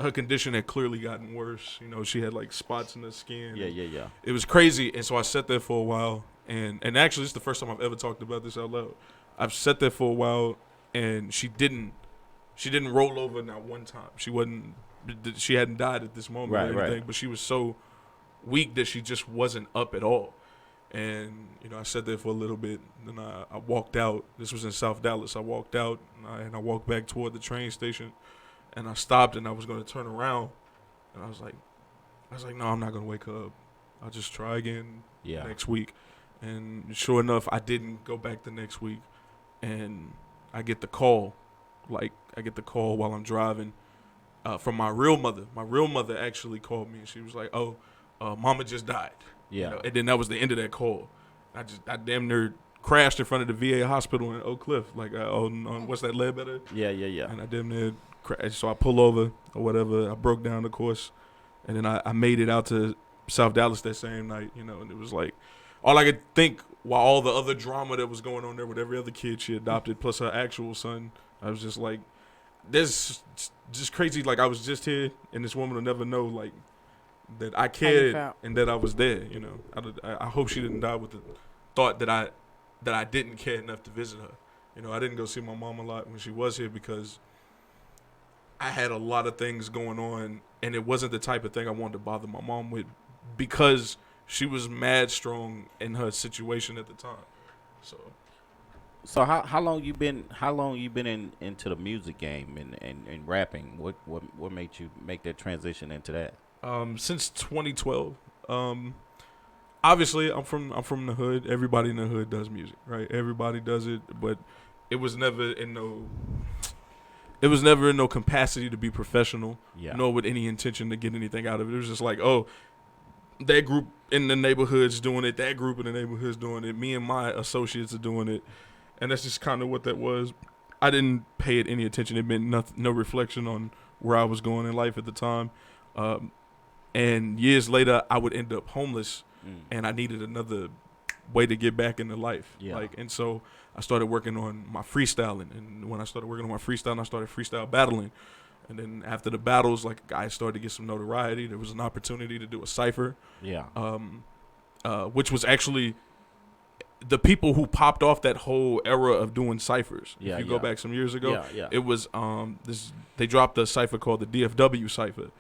her condition had clearly gotten worse. She had spots in her skin. Yeah. It was crazy. And so I sat there for a while. And actually, it's the first time I've ever talked about this out loud. I've sat there for a while, and she didn't roll over not one time. She hadn't died at this moment or anything. Right. But she was so weak that she just wasn't up at all. And, I sat there for a little bit. Then I walked out. This was in South Dallas. I walked out, and I walked back toward the train station. And I stopped, and I was going to turn around, and I was like, no, I'm not going to wake her up. I'll just try again next week. And sure enough, I didn't go back the next week, and I get the call. I get the call while I'm driving from my real mother. My real mother actually called me, and she was like, oh, Mama just died. Yeah. And then that was the end of that call. I damn near crashed in front of the VA hospital in Oak Cliff, on what's that, Ledbetter? Yeah. And I damn near So I pull over or whatever. I broke down the course, and then I made it out to South Dallas that same night, you know, and it was like all I could think while all the other drama that was going on there with every other kid she adopted plus her actual son, I was just like, this just crazy. Like I was just here, and this woman will never know like that I cared and that I was there. You know, I hope she didn't die with the thought that I didn't care enough to visit her. You know, I didn't go see my mom a lot when she was here because I had a lot of things going on, and it wasn't the type of thing I wanted to bother my mom with because she was mad strong in her situation at the time. So how long you been into the music game and rapping? What made you make that transition into that? Since 2012. Obviously I'm from the hood. Everybody in the hood does music, right? Everybody does it, but it was never in no capacity to be professional, nor with any intention to get anything out of it. It was just like, oh, that group in the neighborhood's doing it, that group in the neighborhood's doing it, me and my associates are doing it. And that's just kind of what that was. I didn't pay it any attention. It meant no reflection on where I was going in life at the time. And years later, I would end up homeless, and I needed another way to get back into life. Yeah. And so I started working on my freestyling. And when I started working on my freestyling, I started freestyle battling. And then after the battles, like I started to get some notoriety. There was an opportunity to do a cypher. Yeah. Which was actually the people who popped off that whole era of doing ciphers. Yeah, if you go back some years ago, yeah. It was they dropped a cipher called the DFW cipher,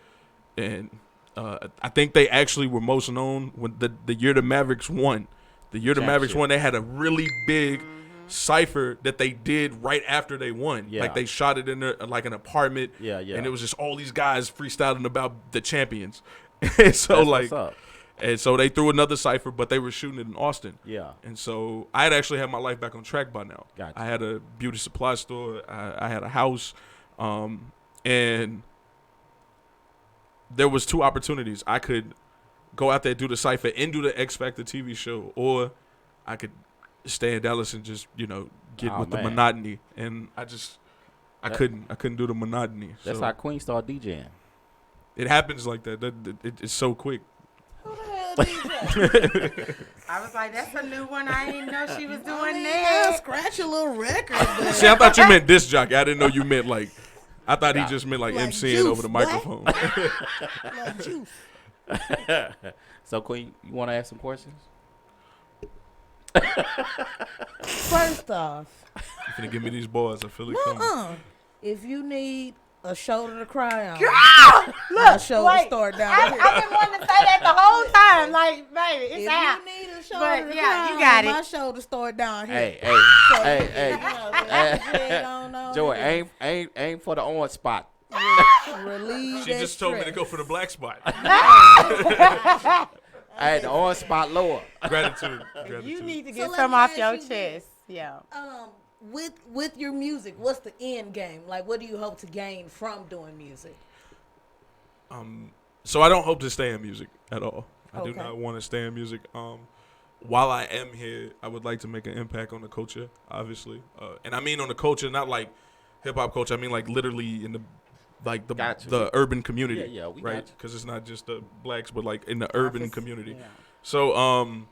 and I think they actually were most known when the year the Mavericks won. The year the Mavericks won, they had a really big cipher that they did right after they won. Yeah. Like they shot it in like an apartment. Yeah. And it was just all these guys freestyling about the champions. And so That's like. what's up. And so they threw another cipher, but they were shooting it in Austin. Yeah. And so I had actually had my life back on track by now. Gotcha. I had a beauty supply store. I had a house. And there was two opportunities. I could go out there, do the cipher, and do the X Factor TV show. Or I could stay in Dallas and just, get with the monotony. And I couldn't do the monotony. That's how Queen started DJing. It happens like that. It's so quick. I was like, that's a new one. I didn't know she was doing that. Scratch a little record. See, I thought you meant disc jockey. I didn't know you meant like. I thought he just meant like MCing juice, over the microphone. Like juice. So, Queen, you want to ask some questions? First off, You're gonna give me these boys. I feel it coming. if you need a shoulder to cry on, Look, shoulder wait, store down I've here. been wanting to say that the whole time. Like, baby, it's If out. you need a shoulder But, to yeah, cry you on, got my it. shoulder store down here. Hey, So, hey. Joey, aim for the orange spot. Relieve She that just told me to stress. go for the black spot. Hey, the orange spot lower. Gratitude. You need to So get let some me off ask your you this. chest. Yeah. With your music, what's the end game? Like, what do you hope to gain from doing music? So I don't hope to stay in music at all. I do Okay. not want to stay in music. While I am here, I would like to make an impact on the culture, obviously. And I mean on the culture, not like hip hop culture. I mean like literally in the the urban community. Yeah, we right? got you. Because it's not just the blacks, but like in the urban community. yeah. So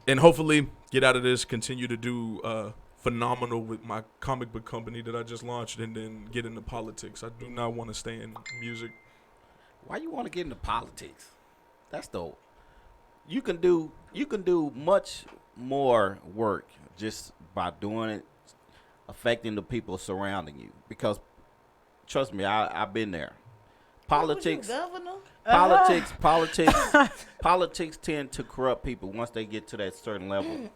and hopefully get out of this, continue to do phenomenal with my comic book company that I just launched, and then get into politics. I do not want to stay in music. Why you want to get into politics? That's dope. You can do much more work just by doing it, affecting the people surrounding you. Because trust me, I've been there. Politics, politics tend to corrupt people once they get to that certain level.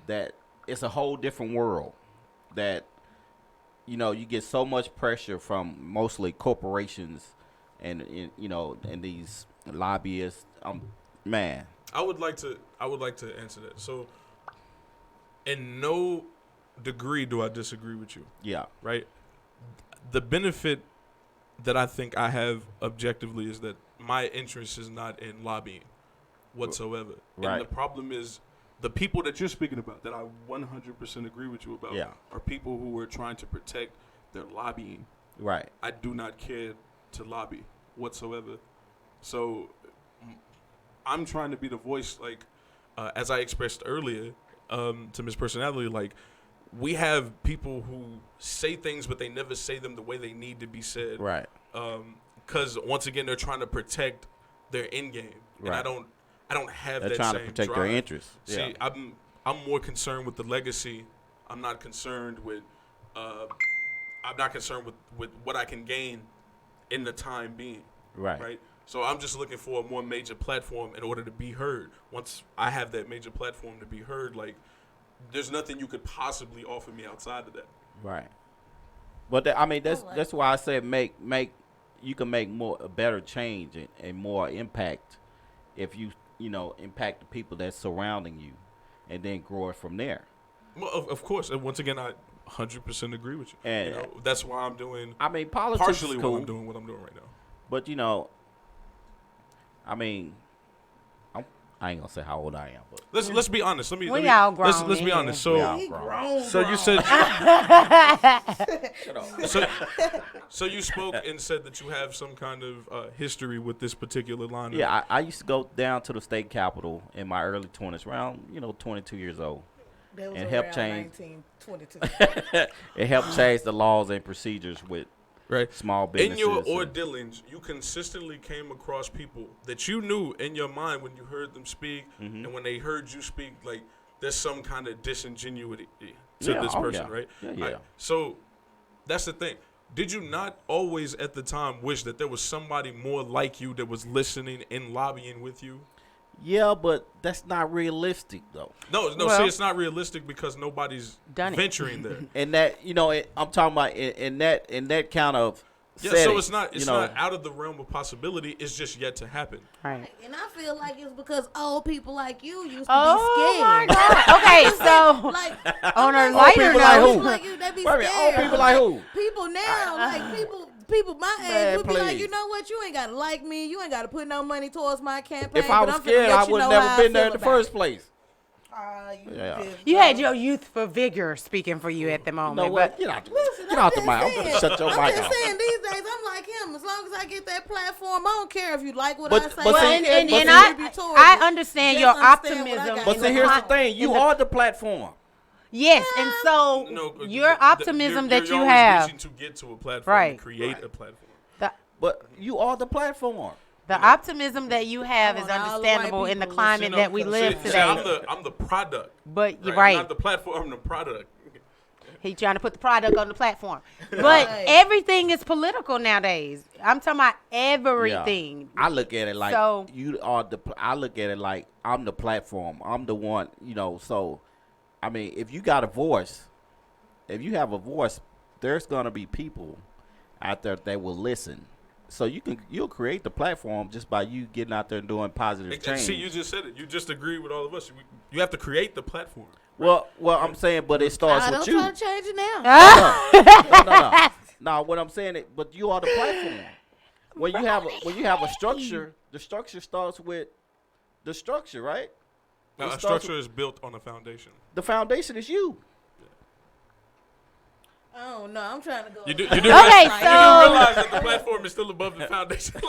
That it's a whole different world. That you get so much pressure from mostly corporations and these lobbyists. Man, I would like to answer that. So, in no degree do I disagree with you. Yeah. Right. The benefit that I think I have objectively is that my interest is not in lobbying whatsoever. Right. And the problem is the people that you're speaking about that I 100% agree with you about Yeah. are people who are trying to protect their lobbying Right. I do not care to lobby whatsoever. So I'm trying to be the voice, like, as I expressed earlier to Miss Personality, like, we have people who say things, but they never say them the way they need to be said. Right. Because, once again, they're trying to protect their end game. Right. And I don't have They're that trying same to protect drive. their interests. See, Yeah. I'm more concerned with the legacy. I'm not concerned with what I can gain in the time being. Right. So I'm just looking for a more major platform in order to be heard. Once I have that major platform to be heard, like, there's nothing you could possibly offer me outside of that. Right. But that's why I said you can make a better change and more impact if you impact the people that's surrounding you, and then grow it from there. Well, of course, and once again, I 100% agree with you. And that's why I'm doing. Politics partially is cool, why I'm doing what I'm doing right now. But I ain't gonna say how old I am, but let's be honest. Let's grown be honest. So you said so you spoke and said that you have some kind of history with this particular line. Yeah, I used to go down to the state capitol in my early 20s, around 22 years old, That was and help around change. 1922. It helped change the laws and procedures with small businesses. In your ordealings, you consistently came across people that you knew in your mind when you heard them speak, and when they heard you speak, like, there's some kind of disingenuity to this person, right? Yeah. Right. So that's the thing. Did you not always at the time wish that there was somebody more like you that was listening and lobbying with you? Yeah, but that's not realistic, though. No. See, it's not realistic because nobody's venturing there. And that, I'm talking about in that kind of setting, so it's not out of the realm of possibility. It's just yet to happen. Right. And I feel like it's because old people like you used to be scared. Oh my God. Okay, so like, on a Old lighter people like note, who? like you, they be Wait a minute, scared. old people like who? People now, like people my age would be like, please. you know what? You ain't gotta like me. You ain't gotta put no money towards my campaign. If I was scared, I would have never been there in the first place. you had your youthful vigor speaking for you at the moment. You know what? Get out the mic. I'm going to shut your mic I'm just off. saying, these days, I'm like him. As long as I get that platform, I don't care if you like what But- I say. but see- I don't care if and you I- contribute towards I it. understand Just your understand what I optimism. got But in see, the here's the pocket. thing. You are the platform. Yes, and so your optimism that you always have, reaching to get to a platform, right? and create a platform. But you are the platform. The optimism that you have is all the white understandable in the people climate that we live See, today. I'm the product. But you're right. Not the platform. I'm the product. He trying to put the product on the platform. But everything is political nowadays. I'm talking about everything. I look at it like So- you are I look at it like I'm the platform. I'm the one, so I mean, if you got a voice, if you have a voice, there's going to be people out there that will listen. So you'll create the platform just by you getting out there and doing positive change. See, you just said it. You just agreed with all of us. You have to create the platform. Well, I'm saying, but it starts with you. Don't try to change it now. No, what I'm saying, but you are the platform. When you have a structure, the structure starts with the structure, right? Now, a structure is built on a foundation. The foundation is you. Oh no, I'm trying to go. You do Okay, realize that the platform is still above the foundation.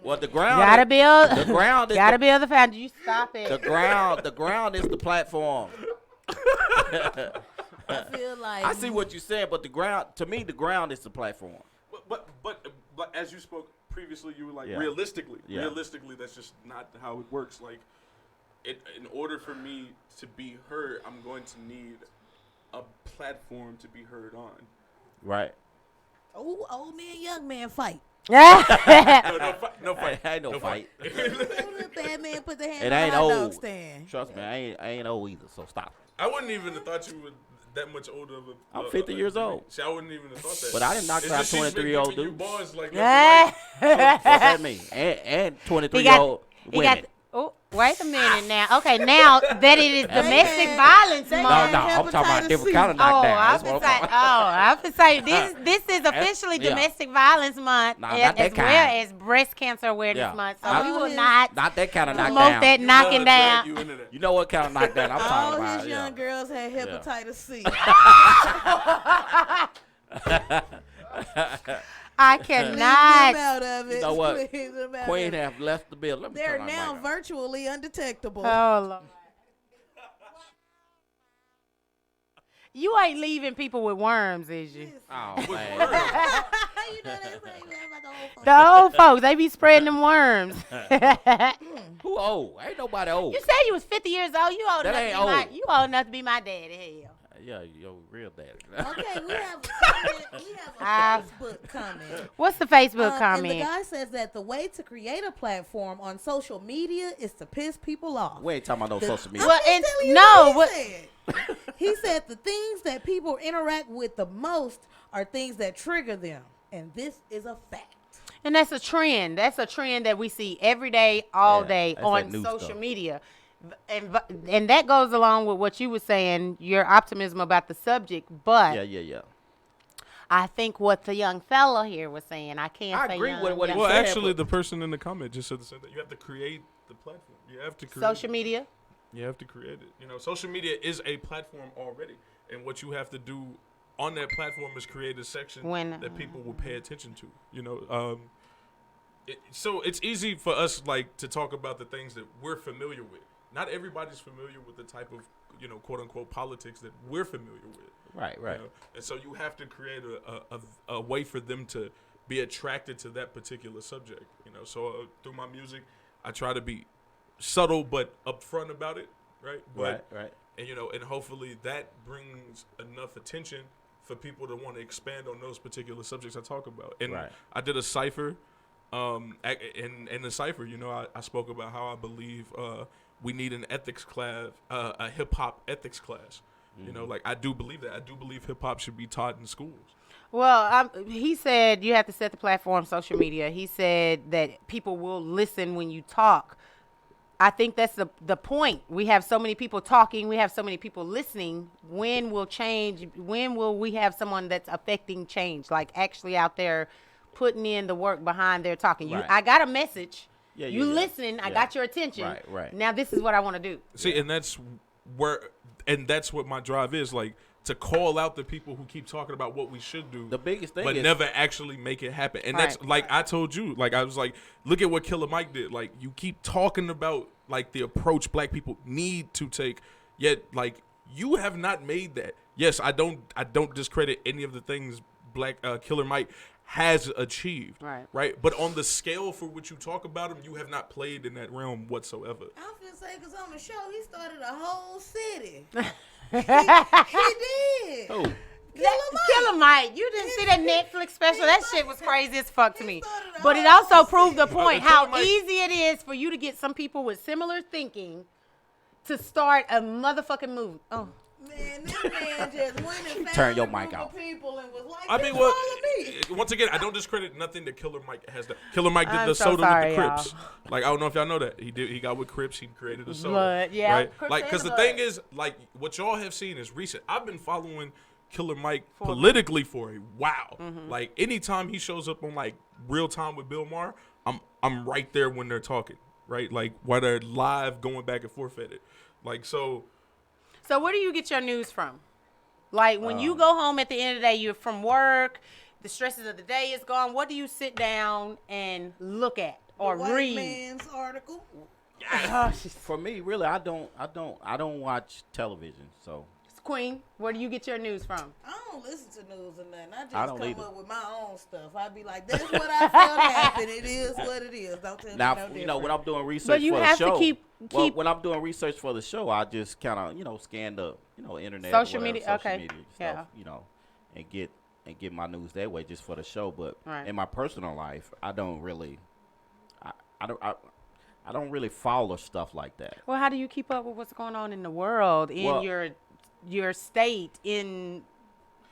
Well, the ground. Gotta build. The ground. Gotta build the foundation. You stop it. The ground is the platform. I feel like I see what you're saying, but the ground, to me, the ground is the platform. But as you spoke previously, you were like, Yeah. realistically, Yeah. that's just not how it works. Like, in order for me to be heard, I'm going to need a platform to be heard on. Right. Oh, old man, young man fight. No fight. Ain't no fight. Bad man put the hand It on ain't the hot dog old. stand. Trust me, I ain't old either. So stop. I wouldn't even have thought you were that much older of a. I'm 50 years old. See, I wouldn't even have thought that. But I didn't knock It's out just she's 23-year-old giving you dudes. bars like Yeah. left and right. What's that mean? And 23-year-old women. Oh, wait a minute now. Okay, now that it is domestic violence No, month. I'm talking about different kind of Oh, knockdown. I That's was what say, I'm talking I was say this is officially yeah. domestic violence month, Nah, not that as well kind. as breast cancer awareness Yeah. month. So we will Not not that kind of promote knockdown. that knocking down. You know what kind of knockdown I'm talking All about? his young girls had hepatitis C. I Leave cannot. them out of it. You know what? Leave them out Queen of it. have left the bill. Let me They're turn my now mic on. virtually undetectable. Oh, Lord. You ain't leaving people with worms, is you? Oh, man. You know they say about the old folks. The old folks, they be spreading them worms. Who old? Ain't nobody old. You said you was 50 years old. You old That enough ain't to be my, old. you old enough to be my daddy. Hell. Yeah, yo, real daddy. Okay, we have a comment. We have a Facebook comment. What's the Facebook And comment? the guy says that the way to create a platform on social media is to piss people off. We ain't talking about no social media. Well, I'm and telling you no, what he said. He said the things that people interact with the most are things that trigger them, and this is a fact. And that's a trend. That's a trend that we see every day, all day that's on that new social stuff. media. And that goes along with what you were saying, your optimism about the subject. But Yeah. I think what the young fellow here was saying, I can't I say agree young, with what he young. Well, said, actually, but- the person in the comment just said the same thing. You have to create the platform. You have to create Social media. You have to create it. You know, social media is a platform already, and what you have to do on that platform is create a section that people will pay attention to. You know, so it's easy for us like to talk about the things that we're familiar with. Not everybody's familiar with the type of, you know, quote unquote politics that we're familiar with. Right. You know? And so you have to create a way for them to be attracted to that particular subject. You know, so through my music, I try to be subtle but upfront about it, right? But, right. And you know, and hopefully that brings enough attention for people to want to expand on those particular subjects I talk about. And I did a cipher, in the cipher, you know, I spoke about how I believe we need an ethics class, a hip hop ethics class. You know, like I do believe that. I do believe hip hop should be taught in schools. Well, he said you have to set the platform, social media. He said that people will listen when you talk. I think that's the point. We have so many people talking. We have so many people listening. When will change? When will we have someone that's affecting change, like actually out there putting in the work behind their talking? Right. I got a message. Yeah, you yeah. listening. I got your attention. Right. Now this is what I want to do. See, and that's what my drive is, like, to call out the people who keep talking about what we should do. The biggest thing but is never actually make it happen. And that's like I told you, like I was like, look at what Killer Mike did. Like you keep talking about like the approach black people need to take, yet like you have not made that. Yes, I don't discredit any of the things Black Killer Mike has achieved. Right. But on the scale for which you talk about him, you have not played in that realm whatsoever. I was gonna say, because on the show, he started a whole city. he did. Oh. Killer Mike. You didn't see that Netflix special? That shit was crazy as fuck to me. But it also proved the point how easy it is for you to get some people with similar thinking to start a motherfucking movie. Oh. Man, this man just went and found Turn your a mic group off. of people and was like, I mean, well, once again, I don't discredit nothing that Killer Mike has done. Killer Mike did I'm the so soda sorry, with the Crips. y'all. Like, I don't know if y'all know that. He got with Crips. He created a soda. Blood, yeah. Right? Crips Like, and because the the thing blood. is, like, what y'all have seen is recent. I've been following Killer Mike politically for a while. Like, anytime he shows up on, like, Real Time with Bill Maher, I'm right there when they're talking, right? Like, while they're live going back and forth at it. Like, so where do you get your news from? Like when you go home at the end of the day, you're from work, the stresses of the day is gone. What do you sit down and look at or the white read? man's article. For me, really, I don't watch television. So Queen, where do you get your news from? I don't listen to news or nothing. I just I don't come either. up with my own stuff. I be like, that's what I felt happen. It is what it is. Don't tell now, me no you know, when different. I'm doing research But you for the have to show, keep- when I'm doing research for the show, I just kind of scan the internet, Social or whatever, media, social okay. media Yeah. stuff, and get my news that way just for the show. But Right. in my personal life, I don't really, I don't really follow stuff like that. Well, how do you keep up with what's going on in the world, in Well- your state, in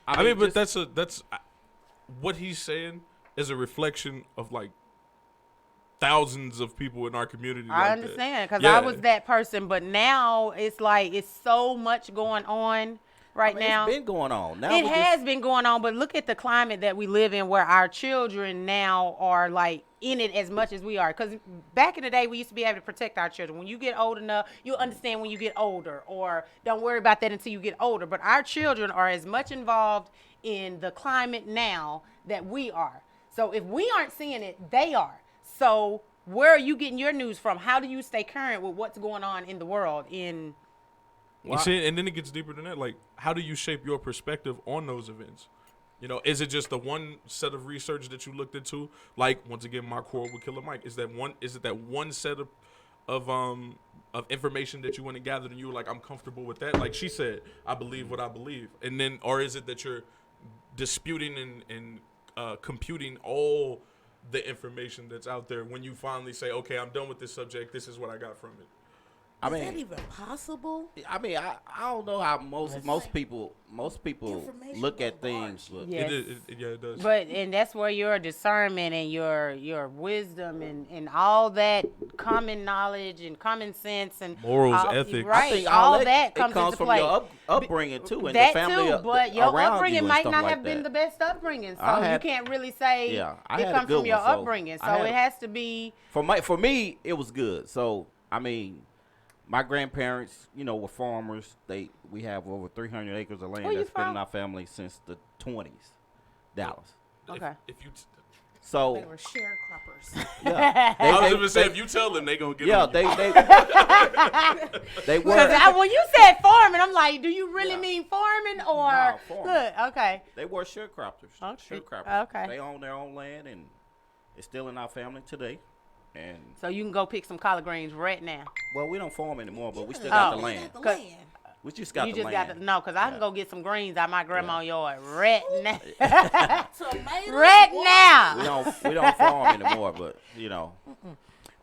I mean, but that's what he's saying is a reflection of like thousands of people in our community. I like understand, that. because I was that person, but now it's like it's so much going on right now. It's been going on. Now It has been going on, but look at the climate that we live in where our children now are like in it as much as we are. Because back in the day, we used to be able to protect our children. When you get old enough, you'll understand when you get older, or don't worry about that until you get older. But our children are as much involved in the climate now that we are. So if we aren't seeing it, they are. So where are you getting your news from? How do you stay current with what's going on in the world? You see, and then it gets deeper than that. Like, how do you shape your perspective on those events? You know, is it just the one set of research that you looked into? Like, once again, my quarrel with Killer Mike. Is it that one set of information that you went and gathered and you were like, I'm comfortable with that? Like she said, I believe what I believe. And then, or is it that you're disputing and computing all the information that's out there when you finally say, okay, I'm done with this subject, this is what I got from it? Is that even possible? I mean, I don't know how most people look at things. But Yes. It does. But and that's where your discernment and your wisdom and all that common knowledge and common sense and morals, ethics, right? I think all that comes into from play. your upbringing too, and that the family too, but your around upbringing you and might stuff not like have been that. the best upbringing, so you can't really say I it had a comes good from your one, so upbringing. I So had it a- has to be. For me, it was good. So I mean, my grandparents, were farmers. We have over 300 acres of land Where you that's been in from? our family since the 20s, Dallas. Okay. If you So They were sharecroppers. yeah, I was gonna say, if you tell them, they gonna get on you. they were. Because when you said farming, I'm like, do you really mean farming or No, farming. look? Okay. They were sharecroppers. Okay. Sharecroppers. Okay. They own their own land, and it's still in our family today. And So you can go pick some collard greens right now. well, we don't farm anymore, but we still got the land. We just got You the just land. got to know, because I can go get some greens out my grandma's yard right now. Tomatoes, right what? now. We don't farm anymore, but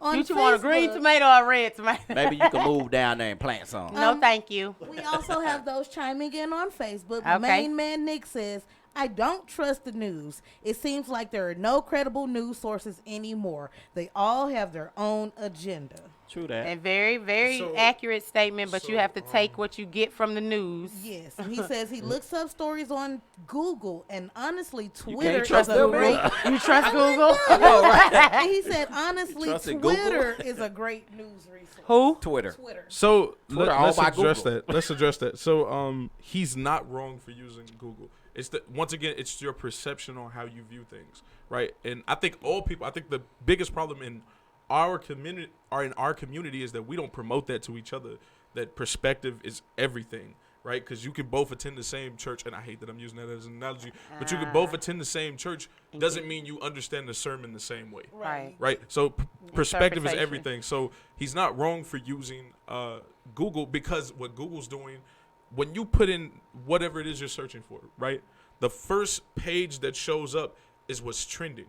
On You want a green Facebook, tomato or a red tomato? maybe you can move down there and plant some. No, thank you. We also have those chiming in on Facebook. Okay. Main man Nick says, I don't trust the news. It seems like there are no credible news sources anymore. They all have their own agenda. True that. And very, very accurate statement, but you have to take what you get from the news. Yes, and he says he looks up stories on Google, and honestly, Twitter trust is a them, great. You trust Google? And he said, honestly, Trusting Twitter Google? is a great news resource. Who? Twitter. Twitter. So Twitter let's owned by address Google. that. Let's address that. So he's not wrong for using Google. It's once again, it's your perception on how you view things, right? And I think the biggest problem in our community is that we don't promote that to each other. That perspective is everything, right? Because you can both attend the same church, and I hate that I'm using that as an analogy, but you can both attend the same church doesn't mean you understand the sermon the same way. Right. Right. So perspective is Interpretation. everything. So he's not wrong for using Google, because what Google's doing, when you put in whatever it is you're searching for, right? The first page that shows up is what's trending,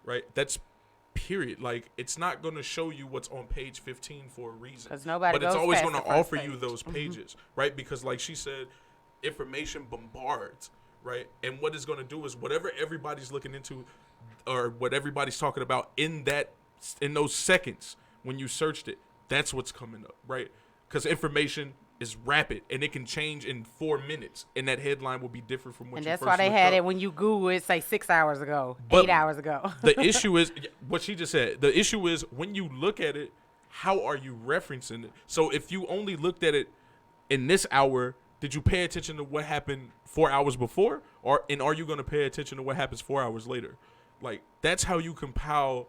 right? That's period. Like, it's not going to show you what's on page 15 for a reason. 'Cause nobody but it's goes always past going to the first offer you page. those pages, right? Because like she said, information bombards, right? And what it's going to do is whatever everybody's looking into or what everybody's talking about in those seconds when you searched it, that's what's coming up, right? Because information is rapid and it can change in 4 minutes, and that headline will be different from what And you that's first why they looked had up. it when you Google it, say 6 hours ago, But 8 hours ago. The issue is what she just said. The issue is when you look at it, how are you referencing it? So if you only looked at it in this hour, did you pay attention to what happened 4 hours before? And are you going to pay attention to what happens 4 hours later? Like, that's how you compile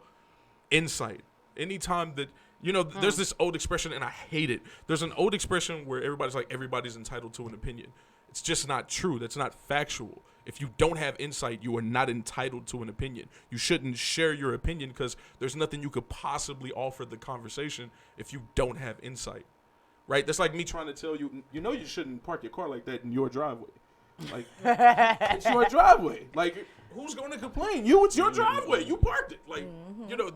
insight. Anytime that, there's this old expression, and I hate it. There's an old expression where everybody's like, everybody's entitled to an opinion. It's just not true. That's not factual. If you don't have insight, you are not entitled to an opinion. You shouldn't share your opinion because there's nothing you could possibly offer the conversation if you don't have insight, right? That's like me trying to tell you, you shouldn't park your car like that in your driveway. Like, it's your driveway. Like, who's going to complain? It's your driveway. You parked it. Like,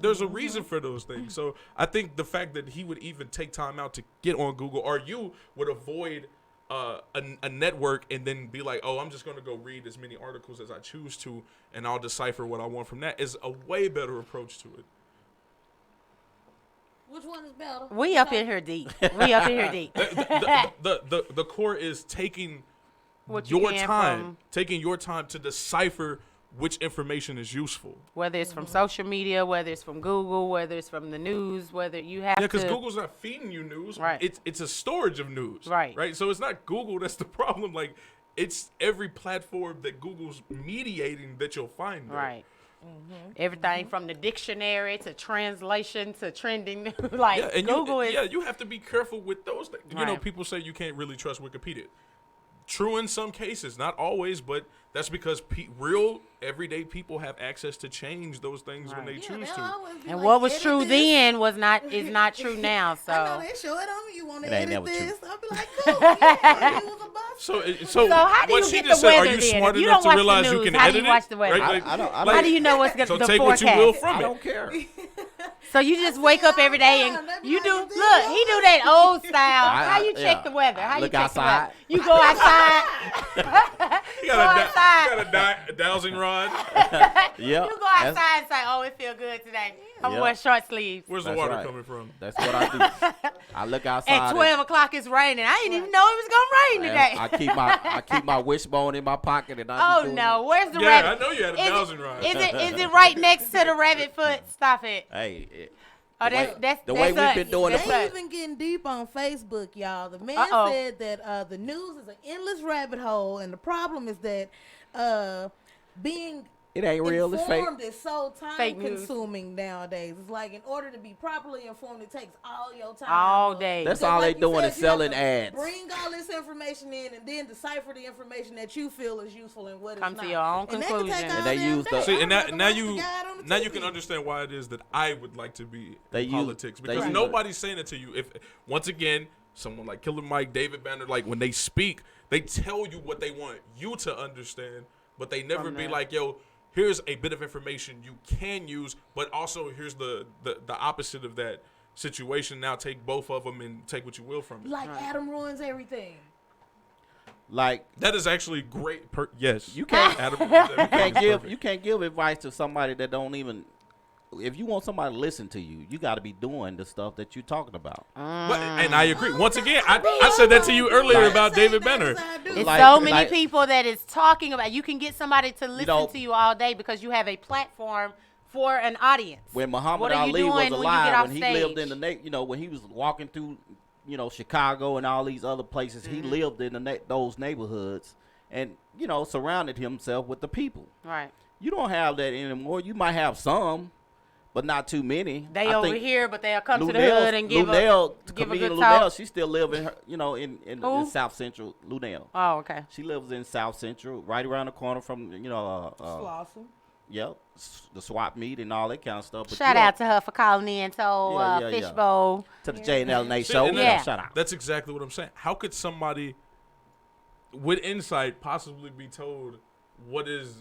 there's a reason for those things. So I think the fact that he would even take time out to get on Google, or you would avoid a network and then be like, oh, I'm just going to go read as many articles as I choose to, and I'll decipher what I want from that, is a way better approach to it. Which one is better? We up in here deep. We up in here deep. The core is taking what you your can time, from, taking your time to decipher which information is useful. whether it's from social media, whether it's from Google, whether it's from the news, whether you have Yeah, because to. Google's not feeding you news. Right. It's a storage of news. Right. Right. So it's not Google that's the problem. Like, it's every platform that Google's mediating that you'll find there. Right. Everything from the dictionary to translation to trending, like Yeah, and Google is. Yeah, you have to be careful with those things. You know, Right. people say you can't really trust Wikipedia. True in some cases, not always, but that's because real everyday people have access to change those things when they choose to. And what was true then is not true now. So I know they show it on me. You want to It ain't edit never true. this? I'll be like, cool. Yeah, it was a bust. So how do what you she get just the said, are weather you then? smart If you enough don't to watch the realize you news, can how do edit you watch it? the weather? Right? I don't- how do you know what's So the take forecast? what you will from I it. don't care. So you just wake up every day and you do. Look, he do that old style. How you check yeah. the weather? How you Look check outside. the weather? You go outside. You Go got outside. a dowsing rod. Yep. You go outside and say, "Oh, it feel good today. I'm Yep. wearing short sleeves." Where's the That's water right. coming from? That's what I do. I look outside. At 12 o'clock it's raining. I didn't even know it was gonna rain today. I keep my wishbone in my pocket and I Oh be doing no, it. where's the Yeah, rabbit? I know you had a dowsing rod. Is it right next to the rabbit foot? Stop it. Hey, Oh, that's the way that's we've been doing They it. That's even getting deep on Facebook, y'all. The man Uh-oh. said that the news is an endless rabbit hole, and the problem is that being It ain't real, it's fake. informed is so Fake news. time-consuming nowadays. It's like in order to be properly informed, it takes all your time. all day. That's Because all like they you doing said, is you have selling to ads. Bring all this information in and then decipher the information that you feel is useful and what is Come not. to your own And that can take conclusion. all And they damn use day. the- See, I'd and rather now watch the you guy on the now you TV. can understand why it is that I would like to be They in use- politics they because use nobody's saying it to you. If once again, someone like Killer Mike, David Banner, like when they speak, they tell you what they want you to understand, but they never From be there. like, yo, here's a bit of information you can use, but also here's the opposite of that situation. Now take both of them and take what you will from it. Like Adam ruins everything. Like That is actually great. Yes, you can't Adam, you can't give advice to somebody that don't even. If you want somebody to listen to you, you got to be doing the stuff that you're talking about. And I agree. Once again, I said that to you earlier about David Banner. It's Like- so many like- people that is talking about. You can get somebody to listen know- to you all day because you have a platform for an audience. When Muhammad What are you Ali was doing when you get alive, off when he stage? lived in the when he was walking through, Chicago and all these other places, he lived in those neighborhoods, and surrounded himself with the people. Right. You don't have that anymore. You might have some, but not too many. They I over think here, but they'll come to the Lunel- hood and give Lunel, a comedian good Lunel, talk. she still live in her, in Who? South Central. Lunel. Oh, okay. She lives in South Central, right around the corner from Slauson. Yep, the swap meet and all that kind of stuff. But Shout you out to her for calling in to Yeah. Fishbowl. to the J and L See, show. and Yeah. Shout out. That's exactly what I'm saying. How could somebody with insight possibly be told what is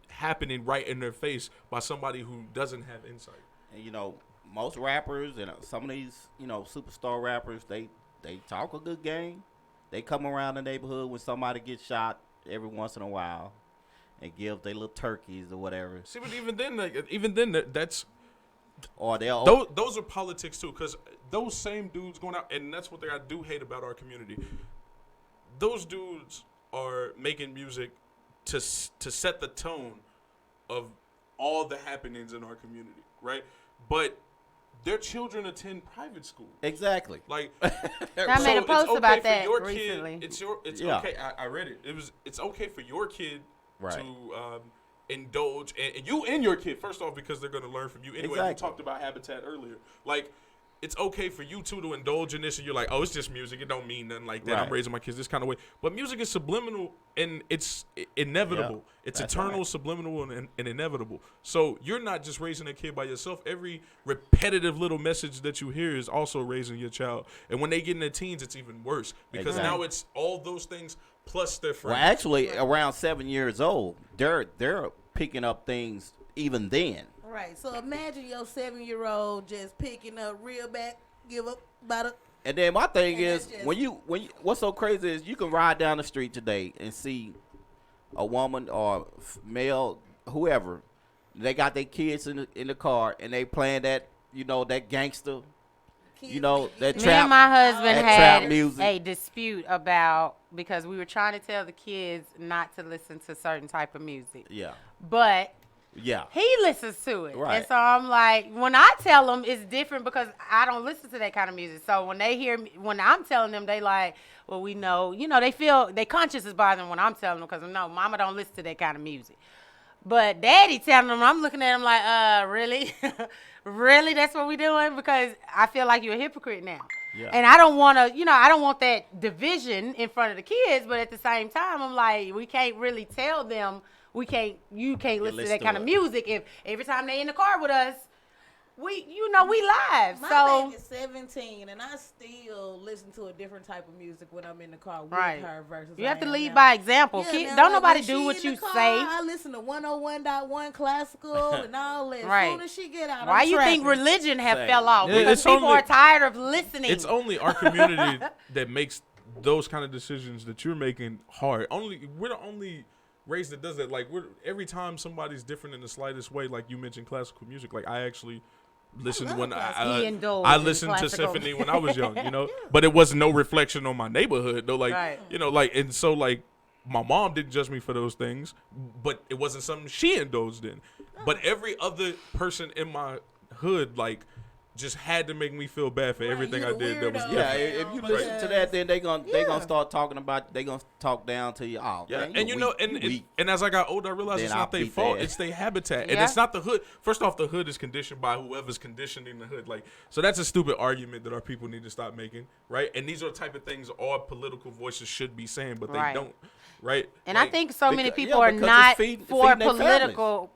happening right in their face by somebody who doesn't have insight? And most rappers and some of these superstar rappers, they talk a good game. They come around the neighborhood when somebody gets shot every once in a while and give their little turkeys or whatever. See, but even then, that's Or they'll those are politics too, because those same dudes going out, and that's what I do hate about our community. Those dudes are making music to set the tone of all the happenings in our community, right? But their children attend private school. Exactly. Like, I made a it's post okay about for that your recently. Kid, it's Yeah. okay. I read it. It's okay for your kid Right. to indulge, and you and your kid, first off, because they're going to learn from you anyway. Exactly. You talked about habitat earlier. Like, it's okay for you two to indulge in this, and you're like, oh, it's just music. It don't mean nothing like that. I'm Right. raising my kids this kind of way. But music is subliminal, and it's inevitable. Yep, It's that's eternal, right. subliminal, and inevitable. So you're not just raising a kid by yourself. Every repetitive little message that you hear is also raising your child. And when they get in their teens, it's even worse, because Exactly. now it's all those things plus their friends. Well, actually, around 7 years old, they're picking up things even then. Right. So imagine your 7-year-old just picking up real back, give up about a. And then my thing And is, that's just- when you what's so crazy is you can ride down the street today and see a woman or male, whoever, they got their kids in the car and they playing that that gangster, you know, that Me trap. and my husband that had trap music. a dispute about because we were trying to tell the kids not to listen to certain type of music. Yeah. But Yeah. he listens to it. Right. And so I'm like, when I tell them, it's different because I don't listen to that kind of music. So when they hear me, when I'm telling them, they like, well, we know, you know, they feel, their conscience is bothering them when I'm telling them because, no, mama don't listen to that kind of music. But daddy telling them, I'm looking at him like, really? Really? That's what we doing? Because I feel like you're a hypocrite now. Yeah. And I don't want to, you know, I don't want that division in front of the kids. But at the same time, I'm like, we can't really tell them, you can't listen to that kind of music if every time they in the car with us, we live. My baby's 17, and I still listen to a different type of music when I'm in the car with her versus you have to I am lead now. by example. Yeah, Kids, now, don't like, nobody when do she what in you the car, say. I listen to 101.1 classical and all that. Right. As soon as she get out, Why I'm you think trapping. religion have Same. fell off? Yeah, Because it's people only- are tired of listening. It's only our community that makes those kind of decisions that you're making hard. We're the only race that does that. Like every time somebody's different in the slightest way, like you mentioned classical music. Like I actually listened when I listened to symphony when I was young, you know. But it was no reflection on my neighborhood, though. Like you know, like and so like my mom didn't judge me for those things, but it wasn't something she indulged in. But every other person in my hood, like, just had to make me feel bad for everything I did that was different. Yeah, if you listen to that, then they gonna start talking about. They gonna talk down to you. Oh, yeah, man, and you know, and as I got older, I realized Then it's I'll not their beat fault. that. It's their habitat, and Yeah. it's not the hood. First off, the hood is conditioned by whoever's conditioning the hood. Like, so that's a stupid argument that our people need to stop making, right? And these are the type of things all political voices should be saying, but they don't, right? And like, I think so many people yeah, are because not it's feeding for their political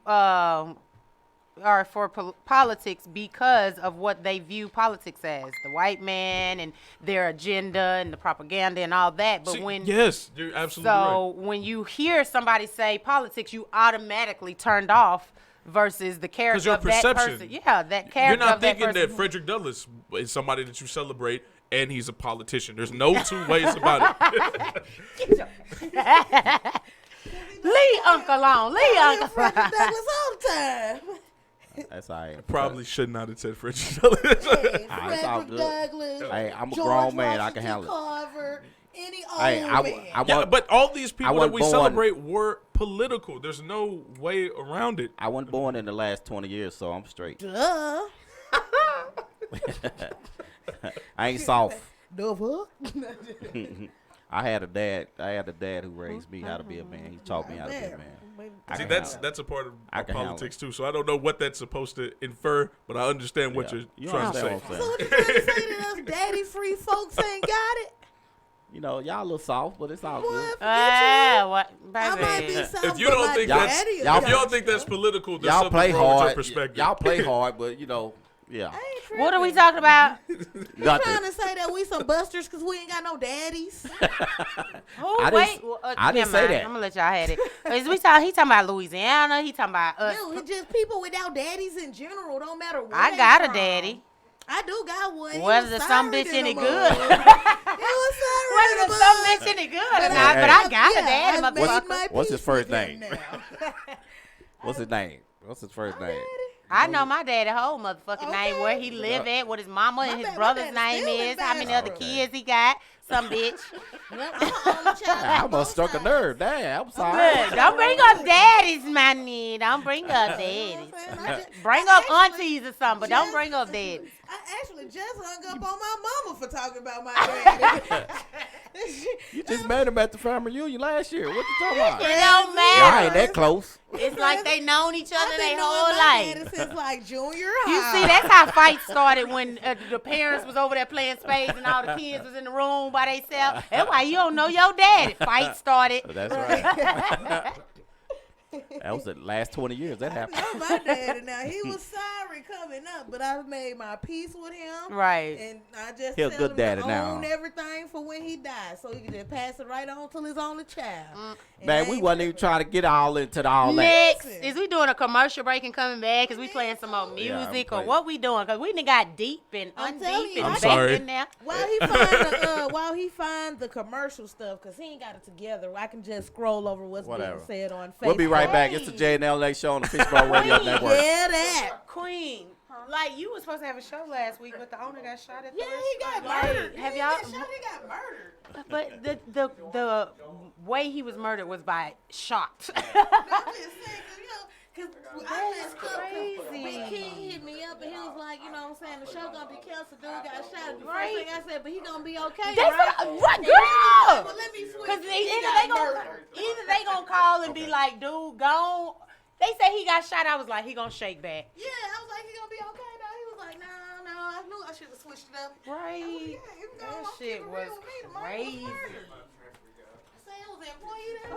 or for politics because of what they view politics as, the white man and their agenda and the propaganda and all that. But yes, you're absolutely right. when you hear somebody say politics, you automatically turned off versus the character your of that perception. person. Yeah, that character. You're not of that thinking that person. Frederick Douglass is somebody that you celebrate and he's a politician. There's no two ways about it. Leave Uncle on. Leave Uncle Frederick on. Douglass all the time. That's all right. Probably should not have said Frederick Douglass. It's all Frederick good. Douglass. Hey, I'm a George grown man. I Washington can handle it. Carver, any old Hey, man. Yeah, but all these people that wasn't we born- celebrate were political. There's no way around it. I wasn't born in the last 20 years, so I'm straight. Duh. I ain't soft. The fuck? I had a dad who raised me how to be a man. He taught me how to be a man. See, that's a part of I can handle politics too. So I don't know what that's supposed to infer, but I understand what Yeah. you're You trying to say. understand what I'm So what you trying to say that us daddy-free folks ain't got it? You know, y'all a little soft, but it's all good. What? I might be soft, If you but don't my think daddy that's is if got you don't it. think that's political, there's Y'all something play wrong with your hard. perspective. Y'all play hard, but you know, yeah. What are we talking about? You Nothing. trying to say that we some busters because we ain't got no daddies? Oh, I wait. didn't- Well, I didn't never say mind. that. I'm going to let y'all have it. He talking about Louisiana. He talking about us. No, it's just people without daddies in general. Don't matter where I they got a from. daddy. I do got one. He Whether was the some sorry bitch to any the good. mother. He was sorry Whether to the the some mother. bitch any good or But not. But I got a yeah, daddy, I made motherfucker. my What's his peace first with him name? now. What's his name? What's his first name? I know my daddy whole motherfucking name, where he live at, what his mama and his brother's name is, how many other kids he got. Some bitch. I must struck a nerve. Damn, I'm sorry. Good. Don't bring up daddies, man. Don't bring up daddies. Bring up aunties or something, but don't bring up daddies. I actually just hung up on my mama for talking about my daddy. You just met him at the family reunion last year. What you talking about? It don't matter. Y'all ain't that close. It's like they known each other I've their been whole knowing my life. daddy since like junior You high. see, that's how fights started when the parents was over there playing spades and all the kids was in the room by themselves. That's why you don't know your daddy. Fight started. That's right. That was the last 20 years that happened. I know my daddy now. He was sorry coming up, but I made my peace with him. Right. And I just He a tell good him daddy to now. own everything for when he dies, so he can just pass it right on to his only child. And Man, I we ain't wasn't even trying to get all into all that. Next, is we doing a commercial break and coming back? Is we playing some more Yeah, I'm music or playing. what we doing? Because we done got deep and I'm telling undeep you, and I'm back sorry. in there. While he find the commercial stuff, because he ain't got it together, I can just scroll over what's Whatever. being said on Facebook. We'll be right back. It's the J&LA show on the Fishbowl Radio Network. Yeah, that. Queen, Like, you were supposed to have a show last week, but the owner got shot at the he got restaurant. murdered. Have He y'all? got shot, he got murdered. But the way he was murdered was by shot. Cause I messed up. Big King hit me up and he was like, you know what I'm saying, the show gonna be canceled. Dude got shot. The first thing I said, but he gonna be okay, That's right? what, girl. Well, let me switch. Because He either they gonna call and be like, dude, gone. They say he got shot. I was like, he gonna shake back. Yeah, I was like, he gonna be okay though. He was like, no, I knew I should have switched it up. Right. That shit was crazy. I say I was an employee there.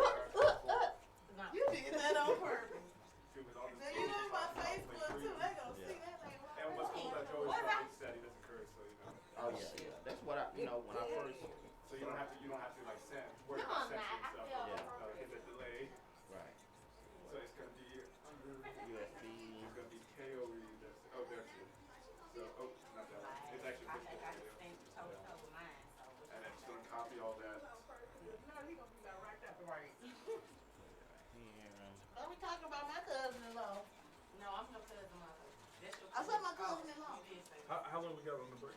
You did that on purpose. Now you on my Facebook too. They gonna see that thing. And what's cool about Joe is that he said he doesn't curse, so you know. Oh yeah. That's what I, when I first. So you don't have to like send worry about censoring stuff. Hit the delay. Right. So it's gonna be USB. It's gonna be KOE. Oh, there too. So not that one. It's actually Fishbowl Radio. And it's gonna copy all that. Are we talking about my cousin-in-law? No, I'm no cousin-in-law. I said my cousin-in-law. How long we got on the break?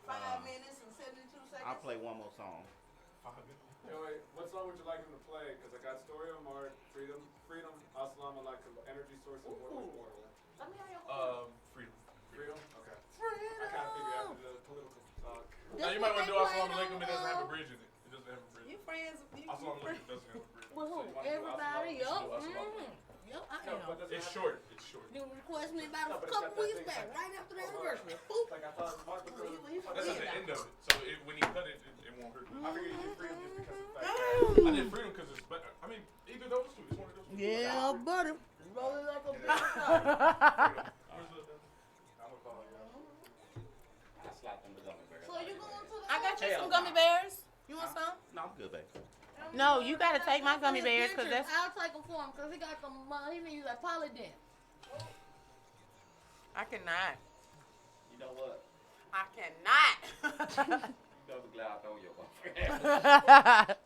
5 minutes and 72 seconds. I'll play one more song. Anyway, what song would you like him to play? Because I got Story of Mart, Freedom, Assalamu Alaikum, Energy Source, and Mortal. Let me hear your Freedom. Freedom? Okay. Freedom. I kind of figured after the political talk. Now you might want to do Assalamu Alaikum. It doesn't have a bridge in it. It doesn't have a bridge. You friends? Assalamu Alaikum doesn't have a bridge. With who? So you wanna do Everybody? Assalamu Yup. Alaikum? Yup, I No, know. but It's short. It's short. You requested me about No, a but it's couple got that weeks thing back, like- right after the anniversary. Boop. Like I thought Martin Luther That's at the end of it. So when he cut it, it won't hurt. I figured you did Freedom just because of the fact that I did Freedom because it's better. I mean, either those two. It's one of those two. Yeah, buddy. Roll it like a big Where's the- I'm gonna call you. I slapped them with gummy bears. So you going to the... I got you Hell some gummy no. bears. You want some? No, I'm good, babe. No, you gotta take my gummy bears because that's. I'll take them for him because he got them. He needs that polydent. I cannot. You know what? I cannot. You know, I'm glad I know your boyfriend.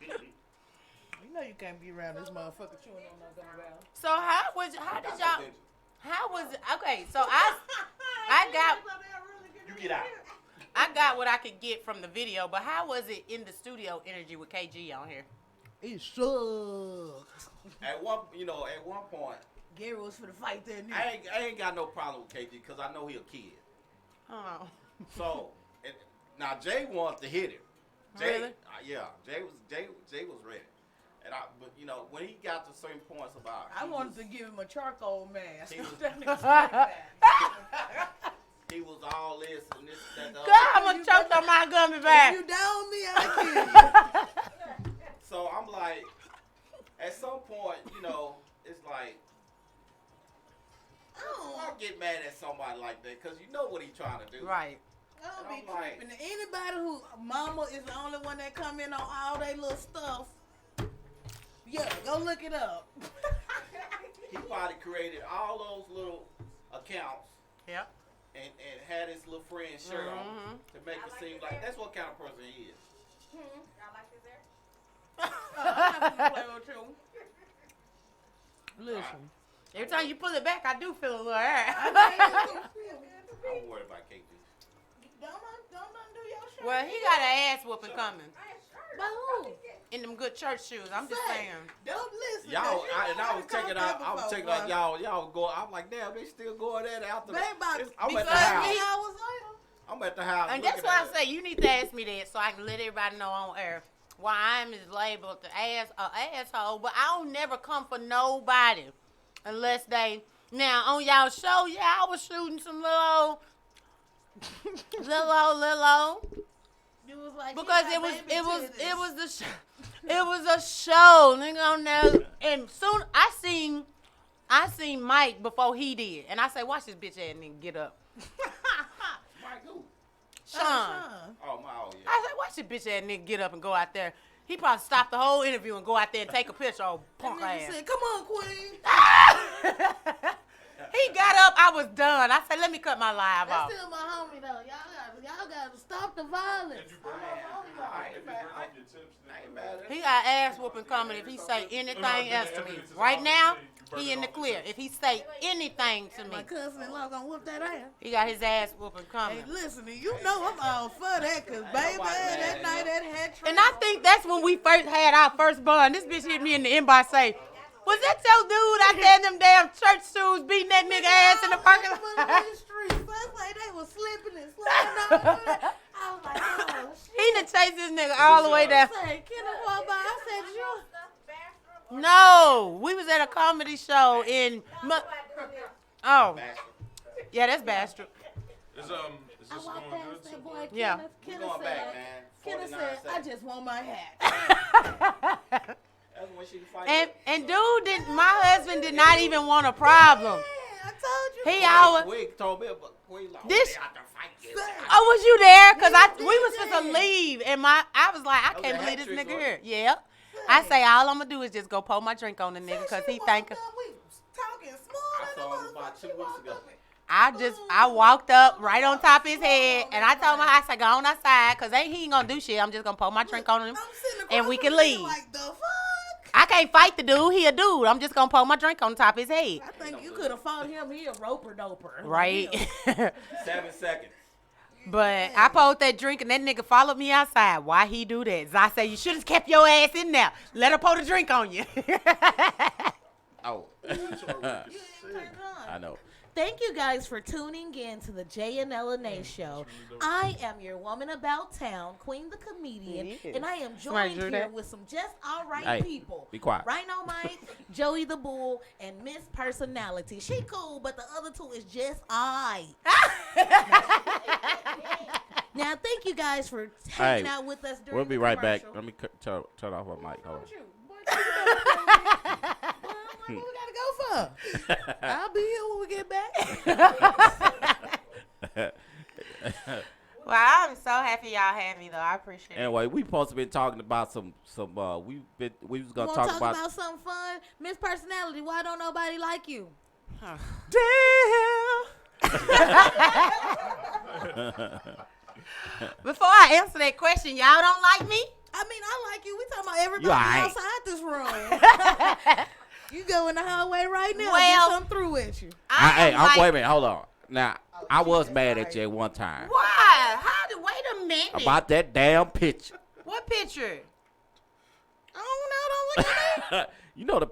You know you can't be around this motherfucker chewing on my gummy bear. So how was y'all? How was it? Okay, so I got You get out. I got what I could get from the video, but how was it in the studio energy with KG on here? It sucks. At one point, Gary was for the fight there. I ain't got no problem with KG because I know he a kid. Oh. So now Jay wants to hit him. Jay, Really? Yeah, Jay was ready. But when he got to certain points about, I wanted to give him a charcoal mask. He was- That nigga sprayed he was all this and this and that. God, I'm gonna choke on my gummy bear. If you down me, I kill you. So I'm like, at some point, it's like, I don't get mad at somebody like that because you know what he's trying to do. Right. I don't And be I'm like- tripping. Anybody who mama is the only one that come in on all they little stuff. Yeah, go look it up. He probably created all those little accounts. Yep. And had his little friend's shirt on to make it seem like that's what kind of person he is. Y'all like his hair? I'm not gonna play with you. Listen. Every time you pull it back, I do feel a little air. I'm worried about KG. Don't undo your shirt. Well, he got an ass whooping coming. By who? In them good church shoes. I'm just saying. Don't listen. Y'all, I was checking out. I was checking out y'all go. I'm like, damn, they still going at it after. I'm at the house. I'm at the house. And that's why I say you need to ask me that so I can let everybody know on air why I'm is labeled the asshole. But I don't never come for nobody unless they. Now on y'all show, yeah, I was shooting some little You was like, because it was a show, nigga, on there. And soon I seen Mike before he did, and I say, watch this bitch ass nigga get up. Mike who? Sean. Oh my, oh yeah. I said, watch this bitch ass nigga get up and go out there. He probably stopped the whole interview and go out there and take a picture of punk That nigga ass. said, come on, Queen. He got up, I was done. I said, let me cut my live off. That's still my homie though. Y'all gotta stop the violence. He got ass whooping coming if he say anything else to me. Right now, he in the clear. If he say anything to me, My cousin-in-law gonna whoop that ass. he got his ass whooping coming. Hey, listen, you know I'm all for that, cause baby, that night that hat trick. And I think that's when we first had our first bond. This bitch hit me in the inbox say, "Was that your dude out there in them damn church shoes beating that nigga ass in the parking lot?" That's like they was slipping and sliding all over that. I was like, oh shit. He done chased this nigga all the way down. I said, Kenneth walked by. I said, you. No, we was at a comedy show in. Oh, yeah, that's Bastrop. Is this going good? That boy, Yeah. Kenneth said, Kenneth said, I just want my hat. And dude did. My husband did not even want a problem. I told you. He always. Queen told me, but Queen like, This. they out there fighting. Oh, was you there? Cause we was supposed to leave, and I was like, I can't a believe this hat trick, nigga right? here. Yeah. I say all I'm gonna do is just go pour my drink on the nigga, cause he think. We talking smooth. I saw him about 2 weeks ago. I walked up right on top of his head, and I told him, I said, go on outside, cause he ain't gonna do shit. I'm just gonna pour my drink on him, and we can leave. Like the fuck? I can't fight the dude. He a dude. I'm just gonna pour my drink on top of his head. I think you could have fought him. He a roper doper. Right. 7 seconds. But I poured that drink, and that nigga followed me outside. Why he do that? I say, you should have kept your ass in there. Let her pour the drink on you. Oh. I know. Thank you guys for tuning in to the Jay and LNA show. I am your woman about town, Queen the comedian, and I am joined here with some just all right people. Be quiet. Rhino Mike, Joey the Bull, and Miss Personality. She cool, but the other two is just I. Now, thank you guys for hanging out with us during We'll be the right back. commercial. Let me turn off my mic. Hold on. What we gotta go for? I'll be here when we get back. Well, I'm so happy y'all had me, though. I appreciate it. Anyway, we supposed to be talking about some we was gonna You talk talk about something fun? Miss Personality, why don't nobody like you? Before I answer that question, y'all don't like me? I mean, I like you. We talking about everybody You all right. outside this room. You go in the hallway right now. Well, get something through with you. wait a minute, hold on. Now, I was mad at you at one time Why? Wait a minute. about that damn picture. What picture? I don't know. Don't look at me. You know the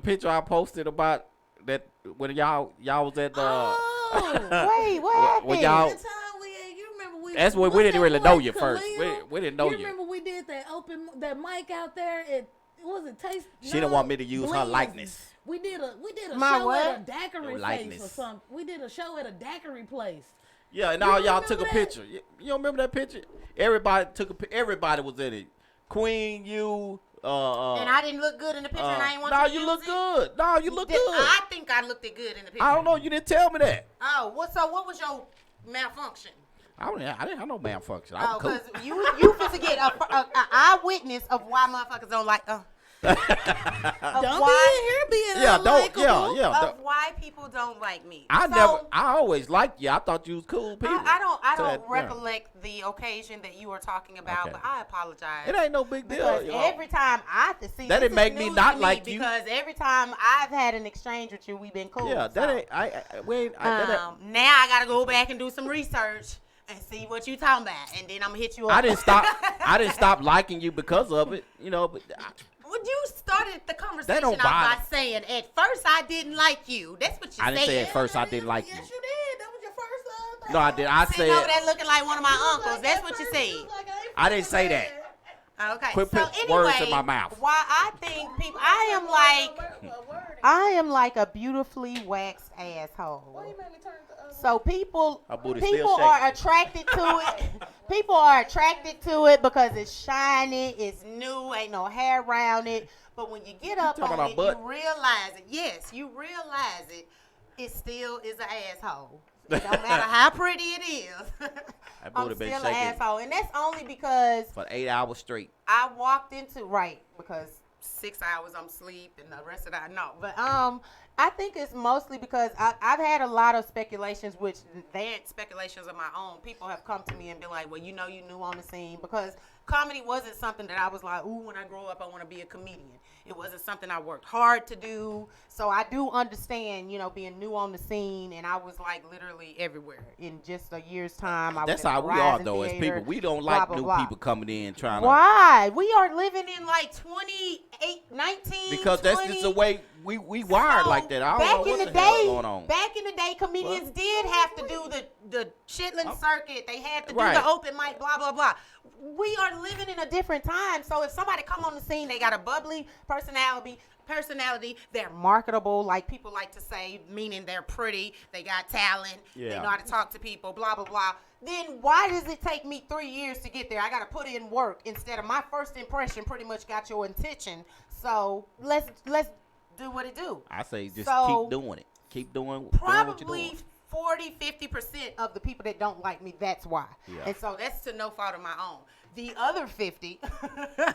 picture I posted about that when y'all was at the. Wait, what happened? When y'all. That time you remember That's when we didn't really know you first. We didn't know You you. remember we did that mic out there at was it Taste? She didn't want me to use her Blends. likeness. We did a My show what? at a daiquiri Your place likeness. or something. We did a show at a daiquiri place. Yeah, and all You y'all remember took a that? picture. You don't remember that picture? Everybody Everybody was in it. Queen, you. And I didn't look good in the picture, and I ain't want No, to you use look it? good. No, you look good. I think I looked good in the picture. I don't know. You didn't tell me that. Oh, what was your malfunction? I didn't have no malfunction. I Oh, was cool. because you supposed to get a eyewitness of why motherfuckers don't like. Don't be in here being unlikable. Of why people don't like me. I always liked you. I thought you was cool people. I So don't that- recollect the occasion that you were talking about, Okay. but I apologize. It ain't no big deal. Because you know. every time I see That this didn't make is me news not to like you. because every time I've had an exchange with you, we've been cool. Yeah, that ain't. Now I gotta go back and do some research and see what you talking about, and then I'm gonna hit you up. I didn't stop liking you because of it. You know, but Well, you started the conversation don't off by bother. saying, at first I didn't like you. That's what you said. I didn't say at first I didn't like you. Yes, you did. That was your first. No, I did. I Sitting over said there looking like one of my uncles. That's what you said. I didn't say that. Okay. Quit so putting words in anyway, my mouth. Why I think people, I am like a beautifully waxed asshole. So people Her booty still are shaking. attracted to it. People are attracted to it because it's shiny, it's new, ain't no hair around it. But when you get up talking on about it, butt? you realize it. Yes, you realize it. It still is an asshole. It don't matter how pretty it is. That I'm booty been still an shaking asshole, and that's only because for 8 hours straight. I walked into because 6 hours I'm asleep and the rest of that no. But I think it's mostly because I've had a lot of speculations, which they ain't speculations of my own. People have come to me and been like, well, you knew on the scene because comedy wasn't something that I was like, ooh, when I grow up, I want to be a comedian. It wasn't something I worked hard to do. So I do understand, being new on the scene, and I was like literally everywhere in just a year's time. That's was how we are, though, as people. We don't like new people coming in trying to. Why? We are living in like 28, 19, because 20. that's just the way we wired like that. I don't know what the hell going on. Back in the day, comedians did have to do the Chitlin circuit. They had to do the open mic, blah, blah, blah. We are living in a different time. So if somebody come on the scene, they got a bubbly personality, they're marketable, like people like to say, meaning they're pretty, they got talent, they know how to talk to people, blah, blah, blah. Then why does it take me 3 years to get there? I got to put in work instead of my first impression pretty much got your attention. So let's do what it do. I say just keep doing it. Keep doing what you're doing. 40-50% of the people that don't like me, that's why. Yeah. And so that's to no fault of my own. The other 50, or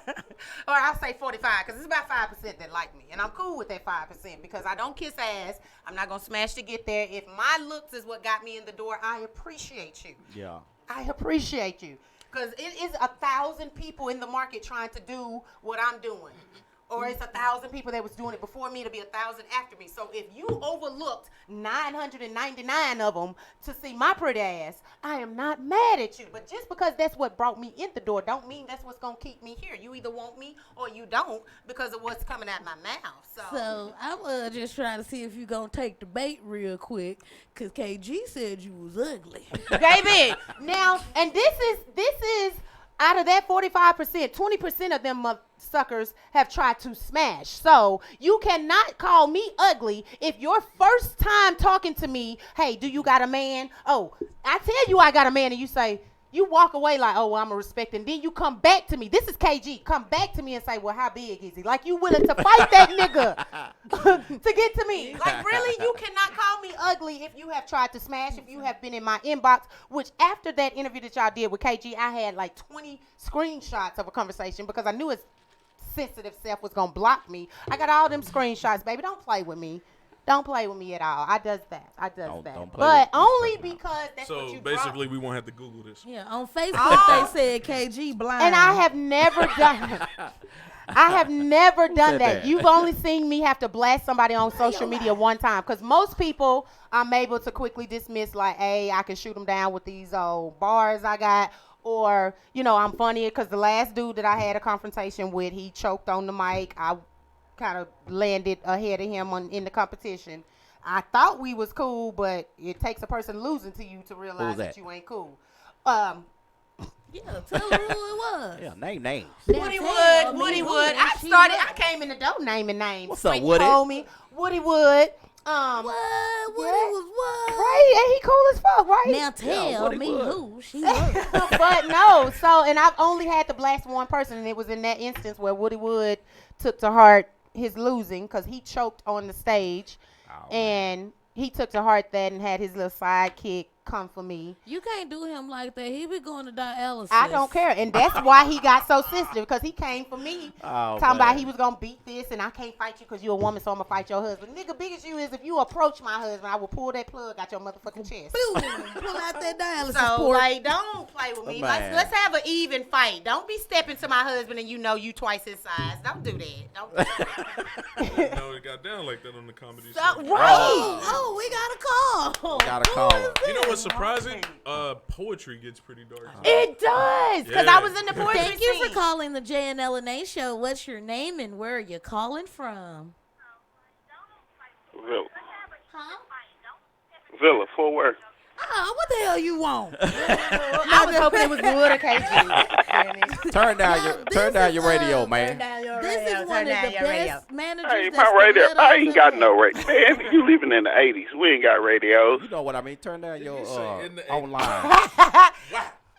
I'll say 45, because it's about 5% that like me. And I'm cool with that 5% because I don't kiss ass. I'm not going to smash to get there. If my looks is what got me in the door, I appreciate you. Yeah. I appreciate you. Because it is 1,000 people in the market trying to do what I'm doing. Or it's 1,000 people that was doing it before me to be 1,000 after me. So if you overlooked 999 of them to see my pretty ass, I am not mad at you. But just because that's what brought me in the door don't mean that's what's going to keep me here. You either want me or you don't because of what's coming out my mouth. So I'm just trying to see if you going to take the bait real quick because KG said you was ugly. Baby, now, and this is out of that 45%, 20% of them suckers have tried to smash. So you cannot call me ugly if your first time talking to me, hey, do you got a man? Oh, I tell you I got a man, and you say, you walk away like, oh, well, I'm a respect, and then you come back to me. This is KG. Come back to me and say, well, how big is he? Like you willing to fight that nigga to get to me. Like really, you cannot call me ugly if you have tried to smash, if you have been in my inbox, which after that interview that y'all did with KG, I had like 20 screenshots of a conversation because I knew his sensitive self was going to block me. I got all them screenshots, baby. Don't play with me. Don't play with me at all. I does that. But only because that's what you So basically, we won't have to Google this. Yeah, on Facebook they said KG blind. And I have never done it. I have never done that. You've only seen me have to blast somebody on social media one time. Because most people, I'm able to quickly dismiss like, hey, I can shoot them down with these old bars I got. Or, I'm funny because the last dude that I had a confrontation with, he choked on the mic. I kind of landed ahead of him in the competition. I thought we was cool, but it takes a person losing to you to realize that you ain't cool. Yeah, tell her who it was. Yeah, name names. Woody Wood. I came in the door naming names. What's up, Woody? Told me Woody Wood. Woody was what? Right, and he cool as fuck, right? Now tell me who she was. But no, and I've only had to blast one person, and it was in that instance where Woody Wood took to heart his losing because he choked on the stage, and he took to heart that and had his little sidekick come for me. You can't do him like that. He be going to dialysis. I don't care, and that's why he got so sensitive because he came for me, talking about he was gonna beat this, and I can't fight you because you're a woman, so I'm gonna fight your husband. Nigga, big as you is, if you approach my husband, I will pull that plug out your motherfucking chest. Boom, pull out that dialysis So port. like, don't play with me. Let's have an even fight. Don't be stepping to my husband and you twice his size. Don't do that. Don't do that. No, it got down like that on the comedy show. Oh, we got a call. Got a call. You know what's surprising? Poetry gets pretty dark. It does, because I was in the poetry Thank you scene. for calling the JNLNA show. What's your name and where are you calling from? Villa. Huh? Villa, Fort Worth. Oh, what the hell you want? I was hoping it was Wood or KG. Turn down your radio, man. This is one of the best managers. Hey, my radio. I ain't got no radio. Man, you living in the 80s. We ain't got radios. You know what I mean? Turn down your online.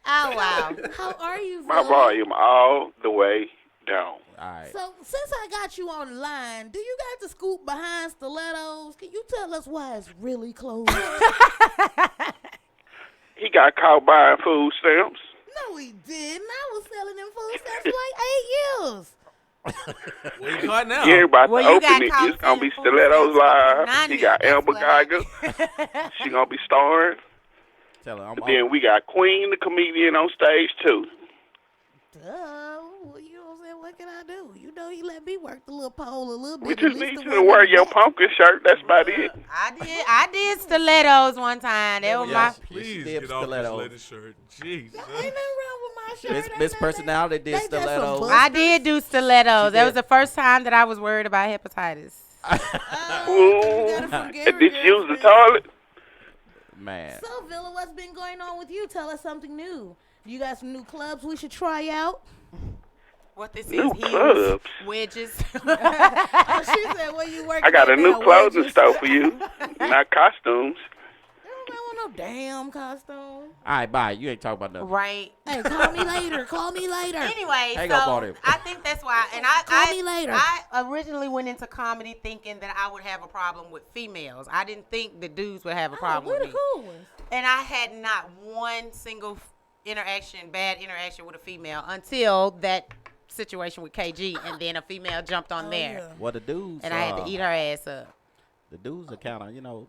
Oh, wow. How are you, My Villa? volume all the way down. All right. So, since I got you on the line, do you got to scoop behind stilettos? Can you tell us why it's really closed? He got caught buying food stamps. No, he didn't. I was selling them food stamps for like 8 years. Where you caught now? Yeah, about Well, to you open got it. caught It's gonna be selling food Stilettos stamps Live. for He got $90. Amber Geiger. She gonna be starring. Tell her Then we got Queen the comedian on stage too. You know what I'm saying? What can I do? You know, he let me work the little pole a little bit. We at just least need the you to one wear in the your back. pumpkin shirt. That's about it. I did stilettos one time. They were my. Please did get off this stilettos. lady shirt. Jeez. Ain't nothing wrong with my shirt. Miss Personality did stilettos. I did do stilettos. That was the first time that I was worried about hepatitis. Ooh. Did you use the toilet? Man. So, Villa, what's been going on with you? Tell us something new. You got some new clubs we should try out? What this New is? Heels, clubs? wedges. Oh, she said, "Where you working?" I got a at new now? clothing Wedges? store for you, not costumes. I don't want no damn costume. All right, bye. You ain't talking about nothing. Right. Hey, call me later. Call me later. Anyway, Hang so up on him. I think that's why. And Call me later. I originally went into comedy thinking that I would have a problem with females. I didn't think the dudes would have a problem we're with the me. cool ones. And I had not one single bad interaction with a female until that situation with KG, and then a female jumped on there, Well, the dudes. and I had to eat her ass up. The dudes are kind of,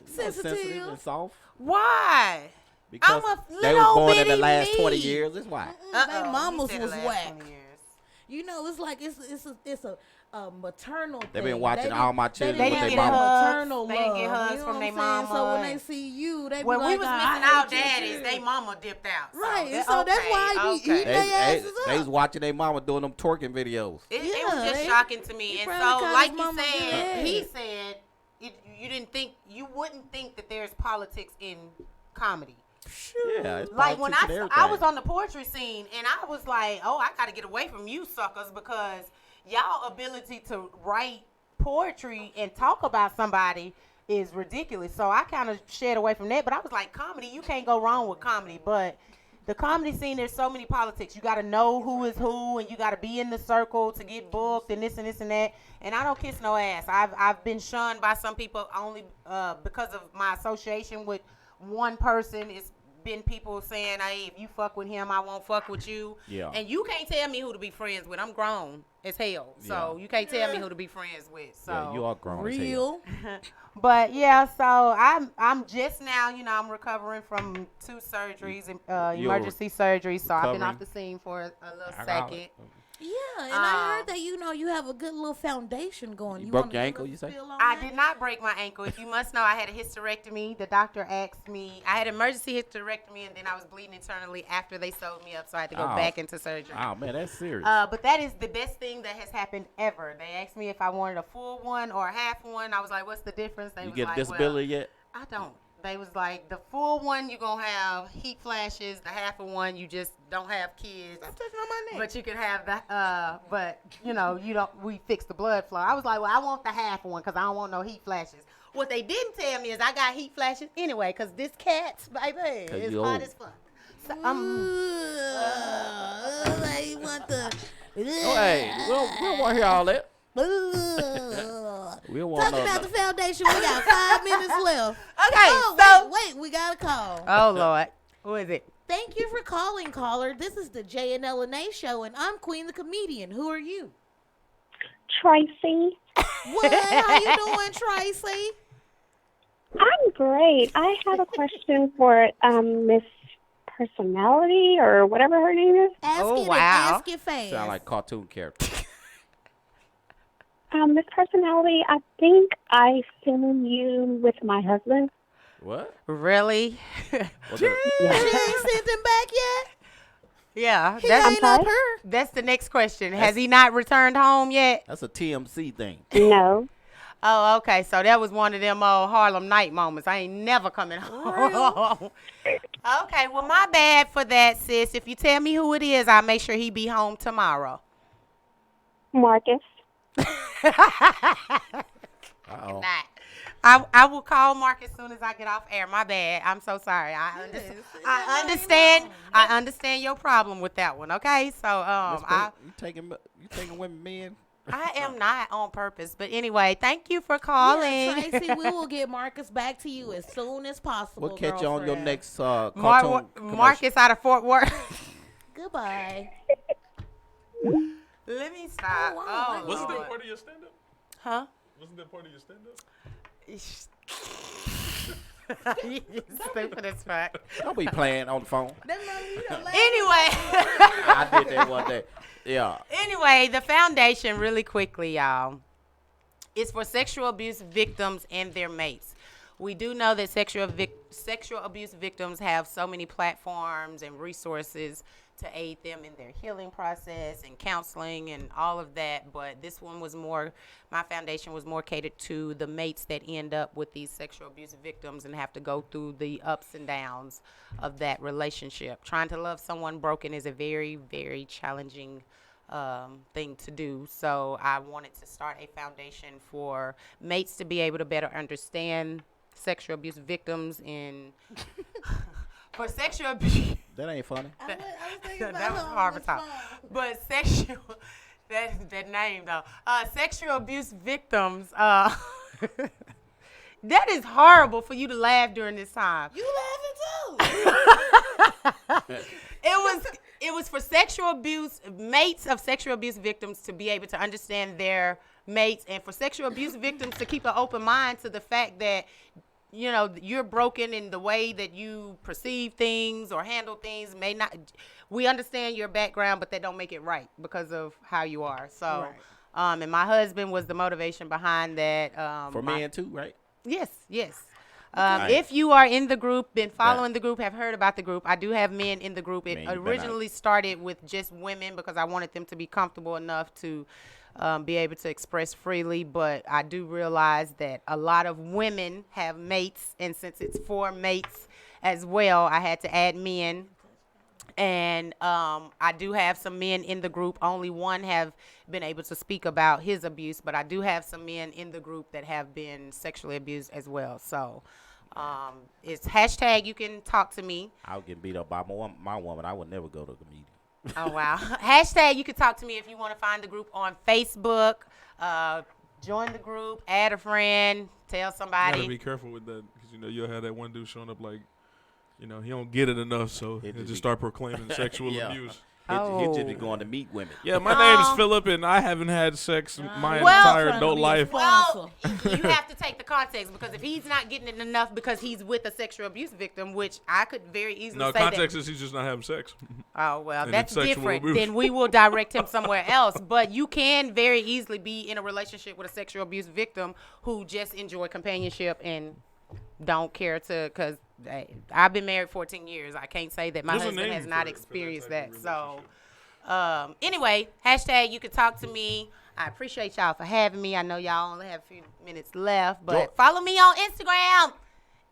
Sensitive. sensitive and soft. Why? Because I'm a they little was born in the bitty last me. 20 years. That's why. Their mamas He said was the last whack. 20 years. You know, it's like it's a maternal thing. They've been watching all my children They with didn't their get mama. hugs. Maternal They didn't get love, hugs you know from what their I'm saying? mama. So when they see you, they be When like, we was "I missing hate our you daddies, too." they mama dipped out. So Right, that- so that's okay, why I be okay. eating their asses They up. was watching their mama doing them twerking videos. It was Yeah, just shocking to me. he And probably so, caught like his you mama said, good. he said you wouldn't think that there's politics in comedy. Yeah, it's Like when politics and I everything. was on the poetry scene, and I was like, oh, I got to get away from you suckers, because y'all ability to write poetry and talk about somebody is ridiculous. So I kind of shed away from that. But I was like, comedy, you can't go wrong with comedy. But the comedy scene, there's so many politics. You got to know who is who, and you got to be in the circle to get booked, and this and this and that. And I don't kiss no ass. I've been shunned by some people only because of my association with one person. It's been people saying, hey, if you fuck with him, I won't fuck with you. Yeah. And you can't tell me who to be friends with. I'm grown as hell. So you can't tell me who to be friends with. So Yeah, you are grown as hell. Real. But yeah, so I'm just now, I'm recovering from 2 surgeries, emergency surgeries. So I've been off the scene for a little second. Yeah, and I heard that you have a good little foundation going. You broke wanna your give ankle, us a you say? spill on I that? did not break my ankle. If you must know, I had a hysterectomy. The doctor asked me, I had emergency hysterectomy, and then I was bleeding internally after they sewed me up, so I had to go back into surgery. Oh, man, that's serious. But that is the best thing that has happened ever. They asked me if I wanted a full one or a half one. I was like, what's the difference? They You was get a like, disability yet? I don't. They was like, the full one, you're going to have heat flashes. The half of one, you just don't have kids. I'm touching on my neck. But you can have the, but, you don't, we fix the blood flow. I was like, well, I want the half one because I don't want no heat flashes. What they didn't tell me is I got heat flashes anyway because this cat's, baby, is hot as fuck. So they want the. Oh, hey, we don't want to hear all that. We don't want Talking no- about the foundation, we got 5 minutes left. Okay, so wait, we got a call. Oh, Lord. Who is it? Thank you for calling, caller. This is the JNL and A show, and I'm Queen the Comedian. Who are you? Tracy. What? How you doing, Tracy? I'm great. I have a question for Miss Personality or whatever her name is. Ask it fast. Sound like cartoon character. Miss Personality, I think I seen you with my husband. What? Really? She ain't sent him back yet? Yeah. He ain't up her. That's the next question. Has he not returned home yet? That's a TMC thing. No. Oh, okay. So that was one of them old Harlem Night moments. I ain't never coming home. Okay. Well, my bad for that, sis. If you tell me who it is, I'll make sure he be home tomorrow. Marcus. Uh-oh. I will call Mark as soon as I get off air. My bad. I'm so sorry. I understand your problem with that one. Okay, so you taking women, men? I am not on purpose, but anyway, thank you for calling. Yeah, Tracy, we will get Marcus back to you as soon as possible. We'll catch you on your next cartoon. Marcus out of Fort Worth. Goodbye. Let me stop. Oh, Wasn't Lord. that part of your stand-up? Huh? Wasn't that part of your stand-up? You stupid as fuck. Don't be playing on the phone. Anyway. I did that one day. Yeah. Anyway, the foundation, really quickly, y'all, is for sexual abuse victims and their mates. We do know that sexual abuse victims have so many platforms and resources to aid them in their healing process and counseling and all of that. But this one was more, my foundation was more catered to the mates that end up with these sexual abuse victims and have to go through the ups and downs of that relationship. Trying to love someone broken is a very, very challenging thing to do. So I wanted to start a foundation for mates to be able to better understand sexual abuse victims and for sexual abuse. That ain't funny. That was hard to talk. But sexual, that name though, sexual abuse victims. That is horrible for you to laugh during this time. You laughing too. It was for sexual abuse, mates of sexual abuse victims to be able to understand their mates, and for sexual abuse victims to keep an open mind to the fact that, you know, you're broken in the way that you perceive things or handle things. We understand your background, but that don't make it right because of how you are. So, right. And my husband was the motivation behind that. For men too, right? Yes. If you are in the group, been following the group, have heard about the group, I do have men in the group. It originally started with just women because I wanted them to be comfortable enough to be able to express freely. But I do realize that a lot of women have mates, and since it's for mates as well, I had to add men. And I do have some men in the group. Only one have been able to speak about his abuse, but I do have some men in the group that have been sexually abused as well. So it's hashtag you can talk to me. I'll get beat up by my woman. I would never go to the meeting. Oh, wow. Hashtag you can talk to me if you want to find the group on Facebook. Join the group, add a friend, tell somebody. You gotta be careful with that because, you know, you'll have that one dude showing up like, you know, he don't get it enough, so he'll just start proclaiming sexual abuse. He'll just be going to meet women. Yeah, my name's Philip, and I haven't had sex my entire adult life. Well, you have to take the context, because if he's not getting it enough because he's with a sexual abuse victim, which I could very easily say context is he's just not having sex. Oh, well, And that's it's sexual different. abuse. Then we will direct him somewhere else. But you can very easily be in a relationship with a sexual abuse victim who just enjoy companionship and don't care to, because I've been married 14 years. I can't say that my husband has not experienced that. So anyway, hashtag you can talk to me. I appreciate y'all for having me. I know y'all only have a few minutes left, but follow me on Instagram,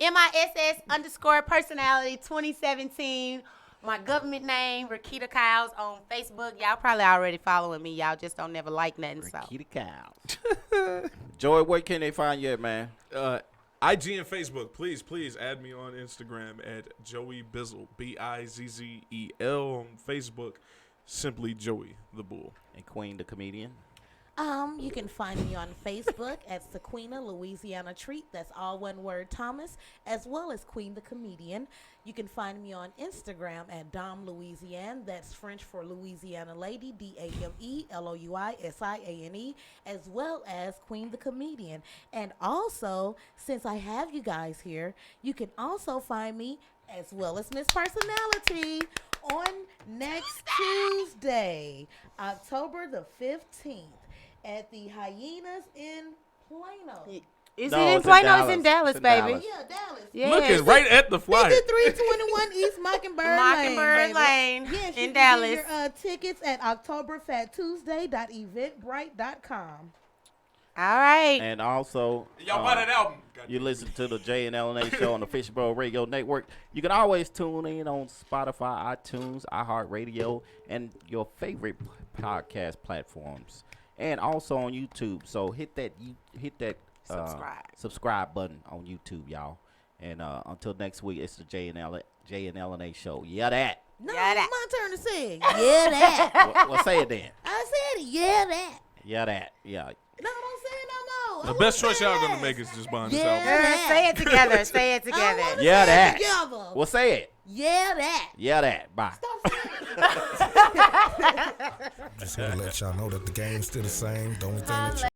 MISS_personality 2017. My government name, Rakita Kyles, on Facebook. Y'all probably already following me. Y'all just don't never like nothing. Rakita Kyles. Joy, where can they find you at, man? IG and Facebook. Please add me on Instagram at Joey Bizzle, Bizzel. On Facebook, simply Joey the Bull. And Queen the Comedian. You can find me on Facebook at Sequina Louisiana Treat. That's all one word, Thomas, as well as Queen the Comedian. You can find me on Instagram at Dom Louisiane. That's French for Louisiana Lady, DameLouisiane, as well as Queen the Comedian. And also, since I have you guys here, you can also find me as well as Miss Personality on next Tuesday, October the 15th. At the Hyenas in Plano. Is it in Plano? It's in Dallas, baby. Dallas. Yeah, Dallas. Yes. Looking right at the flyer. 5321 East Mockingbird Lane. Yes, in you Dallas. can get your tickets at OctoberFatTuesday.eventbrite.com. All right. And also, y'all buy that album. You listen to the J and LNA show on the Fishbowl Radio Network. You can always tune in on Spotify, iTunes, iHeartRadio, and your favorite podcast platforms. And also on YouTube. So hit that subscribe button on YouTube, y'all. And until next week, it's the J and LNA show. Yeah, that. No, it's my turn to say it. Yeah, that. Well, say it then. I said it. Yeah, that. Yeah, that. Yeah. No, don't say it no more. The best choice y'all gonna make is just buying this album. Say it together. Say it together. Yeah, that. Together. Well, say it. Yeah, that. Yeah, that. Bye. Just want to let y'all know that the game's still the same. The only thing that